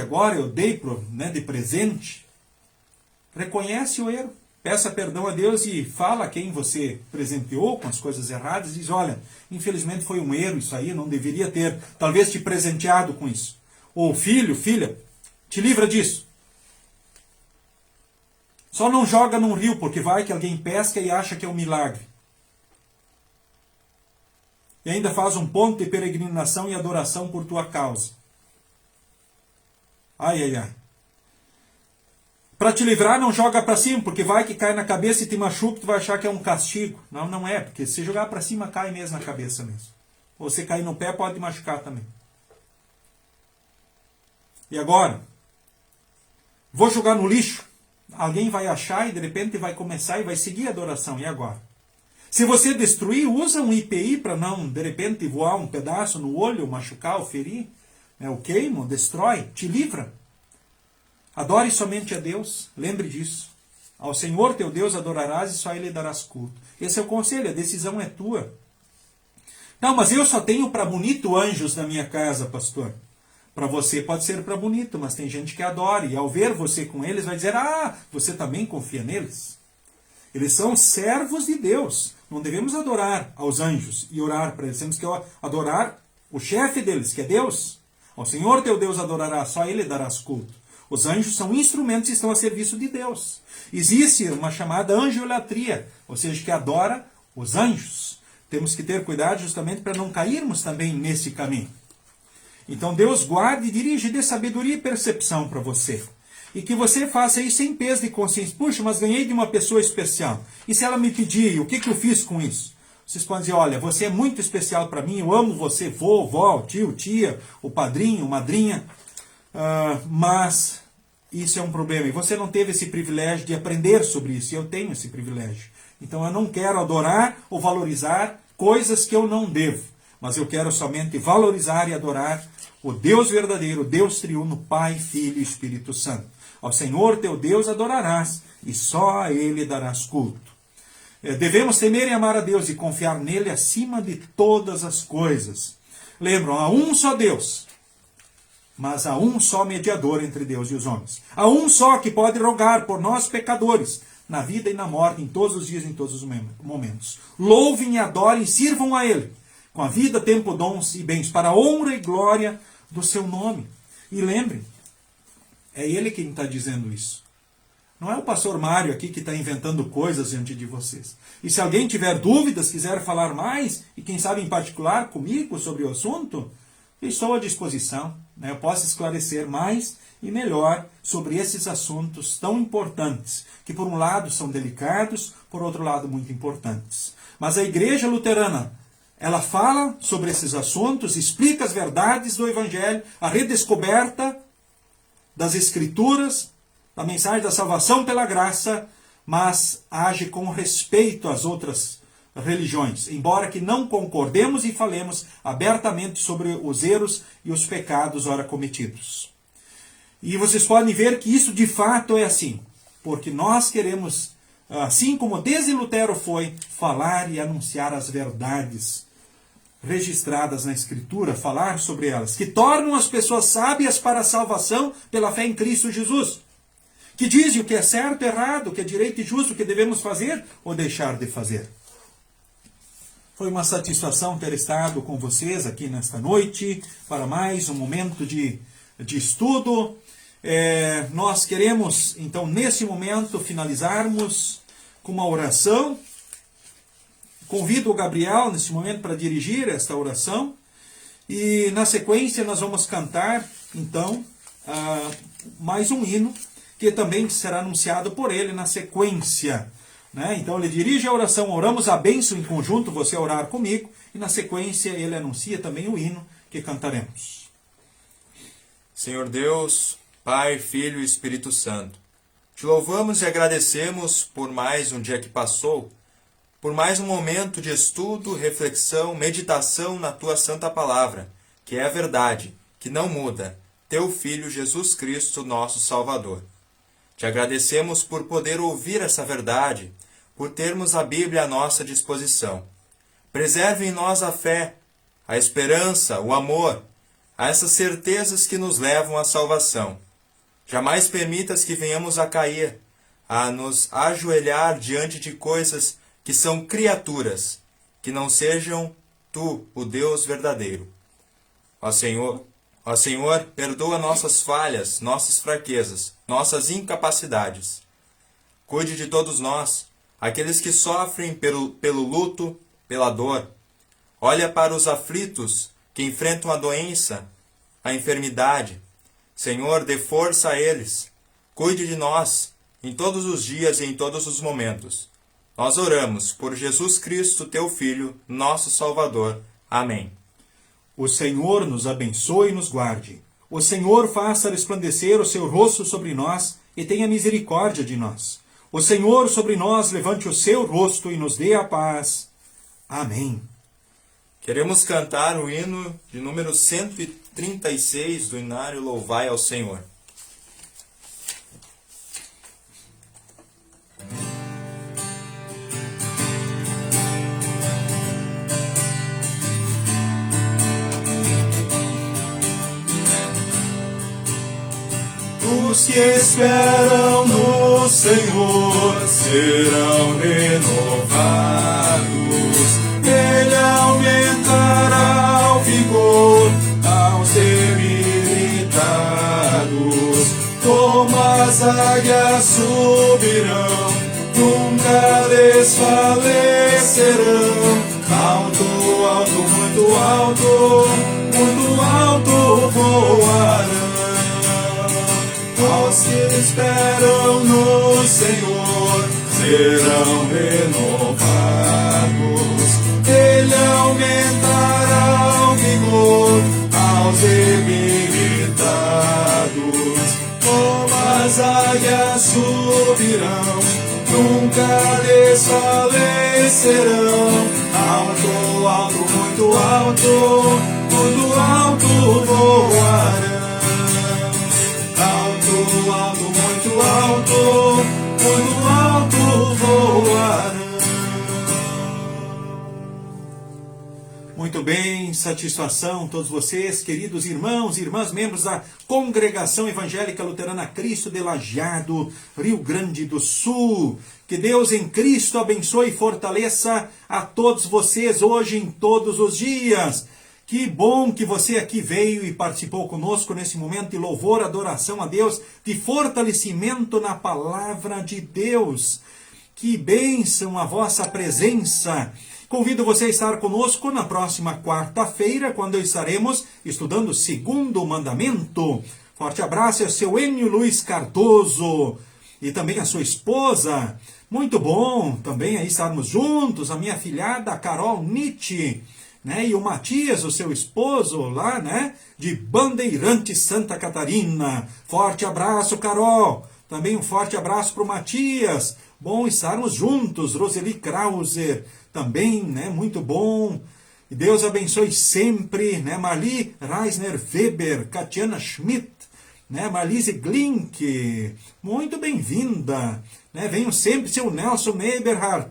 agora eu dei de presente. Reconhece o erro, peça perdão a Deus e fala a quem você presenteou com as coisas erradas. Diz, olha, infelizmente foi um erro isso aí, não deveria ter, talvez, te presenteado com isso. Ou filho, filha, te livra disso. Só não joga num rio, porque vai que alguém pesca e acha que é um milagre. E ainda faz um ponto de peregrinação e adoração por tua causa. Ai, ai, ai. Para te livrar, não joga para cima, porque vai que cai na cabeça e te machuca, tu vai achar que é um castigo. Não, não é, porque se jogar para cima, cai mesmo na cabeça mesmo. Ou se cair no pé, pode machucar também. E agora? Vou jogar no lixo. Alguém vai achar e de repente vai começar e vai seguir a adoração. E agora? Se você destruir, usa um IPI para não, de repente, voar um pedaço no olho, machucar ou ferir. O queimo, destrói, te livra. Adore somente a Deus, lembre disso. Ao Senhor teu Deus adorarás e só a Ele darás culto. Esse é o conselho, a decisão é tua. Não, mas eu só tenho para bonito anjos na minha casa, pastor. Para você pode ser para bonito, mas tem gente que adora. E ao ver você com eles, vai dizer, você também confia neles? Eles são servos de Deus. Não devemos adorar aos anjos e orar para eles. Temos que adorar o chefe deles, que é Deus. Ao Senhor teu Deus adorarás, só a Ele darás culto. Os anjos são instrumentos e estão a serviço de Deus. Existe uma chamada angiolatria, ou seja, que adora os anjos. Temos que ter cuidado justamente para não cairmos também nesse caminho. Então Deus guarde, dirige, dê sabedoria e percepção para você. E que você faça isso sem peso de consciência. Puxa, mas ganhei de uma pessoa especial. E se ela me pedir, o que eu fiz com isso? Vocês podem dizer, olha, você é muito especial para mim, eu amo você, vô, vó, tio, tia, o padrinho, madrinha. Mas isso é um problema. E você não teve esse privilégio de aprender sobre isso. E eu tenho esse privilégio. Então eu não quero adorar ou valorizar coisas que eu não devo. Mas eu quero somente valorizar e adorar o Deus verdadeiro, Deus triuno, Pai, Filho e Espírito Santo. Ao Senhor teu Deus adorarás e só a Ele darás culto. Devemos temer e amar a Deus e confiar nele acima de todas as coisas. Lembram, há um só Deus, mas há um só mediador entre Deus e os homens. Há um só que pode rogar por nós pecadores, na vida e na morte, em todos os dias, em todos os momentos. Louvem e adorem e sirvam a Ele, com a vida, tempo, dons e bens, para a honra e glória do seu nome. E lembrem, é Ele quem está dizendo isso. Não é o pastor Mário aqui que está inventando coisas diante de vocês. E se alguém tiver dúvidas, quiser falar mais, e quem sabe em particular comigo sobre o assunto, estou à disposição. Eu posso esclarecer mais e melhor sobre esses assuntos tão importantes, que por um lado são delicados, por outro lado muito importantes. Mas a Igreja Luterana, ela fala sobre esses assuntos, explica as verdades do Evangelho, a redescoberta das Escrituras, da mensagem da salvação pela graça, mas age com respeito às outras religiões, embora que não concordemos e falemos abertamente sobre os erros e os pecados ora cometidos. E vocês podem ver que isso de fato é assim, porque nós queremos, assim como desde Lutero foi, falar e anunciar as verdades registradas na Escritura, falar sobre elas, que tornam as pessoas sábias para a salvação pela fé em Cristo Jesus, que dizem o que é certo e errado, o que é direito e justo, o que devemos fazer ou deixar de fazer. Foi uma satisfação ter estado com vocês aqui nesta noite, para mais um momento de estudo. Nós queremos, então, nesse momento, finalizarmos com uma oração. Convido o Gabriel, nesse momento, para dirigir esta oração. E, na sequência, nós vamos cantar, então, mais um hino, que também será anunciado por ele na sequência. Então, ele dirige a oração, oramos a bênção em conjunto, você orar comigo, e, na sequência, ele anuncia também o hino que cantaremos. Senhor Deus, Pai, Filho e Espírito Santo, te louvamos e agradecemos por mais um dia que passou, por mais um momento de estudo, reflexão, meditação na Tua Santa Palavra, que é a verdade, que não muda, Teu Filho Jesus Cristo, nosso Salvador. Te agradecemos por poder ouvir essa verdade, por termos a Bíblia à nossa disposição. Preserve em nós a fé, a esperança, o amor, a essas certezas que nos levam à salvação. Jamais permitas que venhamos a cair, a nos ajoelhar diante de coisas que são criaturas, que não sejam Tu, o Deus verdadeiro. Ó Senhor, perdoa nossas falhas, nossas fraquezas, nossas incapacidades. Cuide de todos nós, aqueles que sofrem pelo luto, pela dor. Olha para os aflitos que enfrentam a doença, a enfermidade. Senhor, dê força a eles. Cuide de nós, em todos os dias e em todos os momentos. Nós oramos por Jesus Cristo, Teu Filho, nosso Salvador. Amém. O Senhor nos abençoe e nos guarde. O Senhor faça resplandecer o seu rosto sobre nós e tenha misericórdia de nós. O Senhor sobre nós levante o seu rosto e nos dê a paz. Amém. Queremos cantar o hino de número 136 do Inário Louvai ao Senhor. Os que esperam no Senhor serão renovados. Ele aumentará o vigor aos debilitados. Como as águias subirão, nunca desfalecerão. Alto, alto, muito alto, muito alto voarão. Aos que esperam no Senhor serão renovados. Ele aumentará o vigor aos debilitados. Como as águias subirão, nunca desfalecerão. Alto, alto, muito alto, muito alto voarão. Alto, alto, muito alto, muito alto voarão. Muito bem, satisfação a todos vocês, queridos irmãos e irmãs, membros da Congregação Evangélica Luterana Cristo de Lajeado, Rio Grande do Sul. Que Deus em Cristo abençoe e fortaleça a todos vocês hoje em todos os dias. Que bom que você aqui veio e participou conosco nesse momento de louvor, adoração a Deus, de fortalecimento na palavra de Deus. Que bênção a vossa presença. Convido você a estar conosco na próxima quarta-feira, quando estaremos estudando o segundo mandamento. Forte abraço ao seu Enio Luiz Cardoso e também a sua esposa. Muito bom também aí estarmos juntos, a minha afilhada Carol Nietzsche, né? E o Matias, o seu esposo lá, né? De Bandeirante, Santa Catarina. Forte abraço, Carol. Também um forte abraço para o Matias. Bom estarmos juntos. Roseli Krauser também, né? Muito bom. E Deus abençoe sempre, né? Marli Reisner Weber, Katiana Schmidt, né? Marlise Glink, muito bem-vinda, né? Venho sempre, seu Nelson Eberhardt,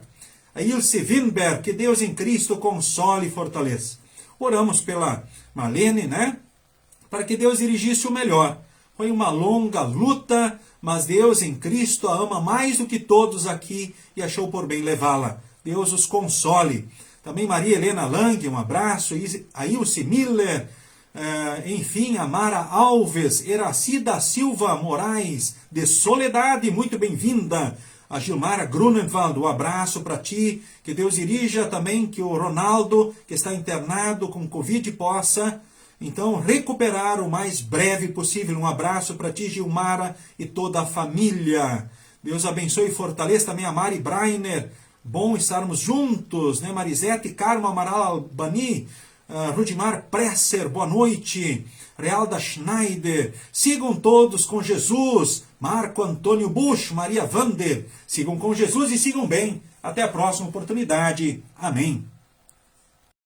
a Ilse Winberg, que Deus em Cristo console e fortaleça. Oramos pela Marlene, né? Para que Deus dirigisse o melhor. Foi uma longa luta, mas Deus em Cristo a ama mais do que todos aqui e achou por bem levá-la. Deus os console. Também Maria Helena Lang, um abraço. A Ilse Miller, enfim, a Mara Alves, Eracida Silva Moraes, de Soledade, muito bem-vinda. A Gilmara Grunenwald, um abraço para ti. Que Deus dirija também, que o Ronaldo, que está internado com Covid, possa, então, recuperar o mais breve possível. Um abraço para ti, Gilmara, e toda a família. Deus abençoe e fortaleça também a Mari Breiner. Bom estarmos juntos, né? Marisete Carmo Amaral Albani, Rudimar Presser, boa noite. Realda Schneider, sigam todos com Jesus. Marco Antônio Bush, Maria Vander, sigam com Jesus e sigam bem. Até a próxima oportunidade. Amém.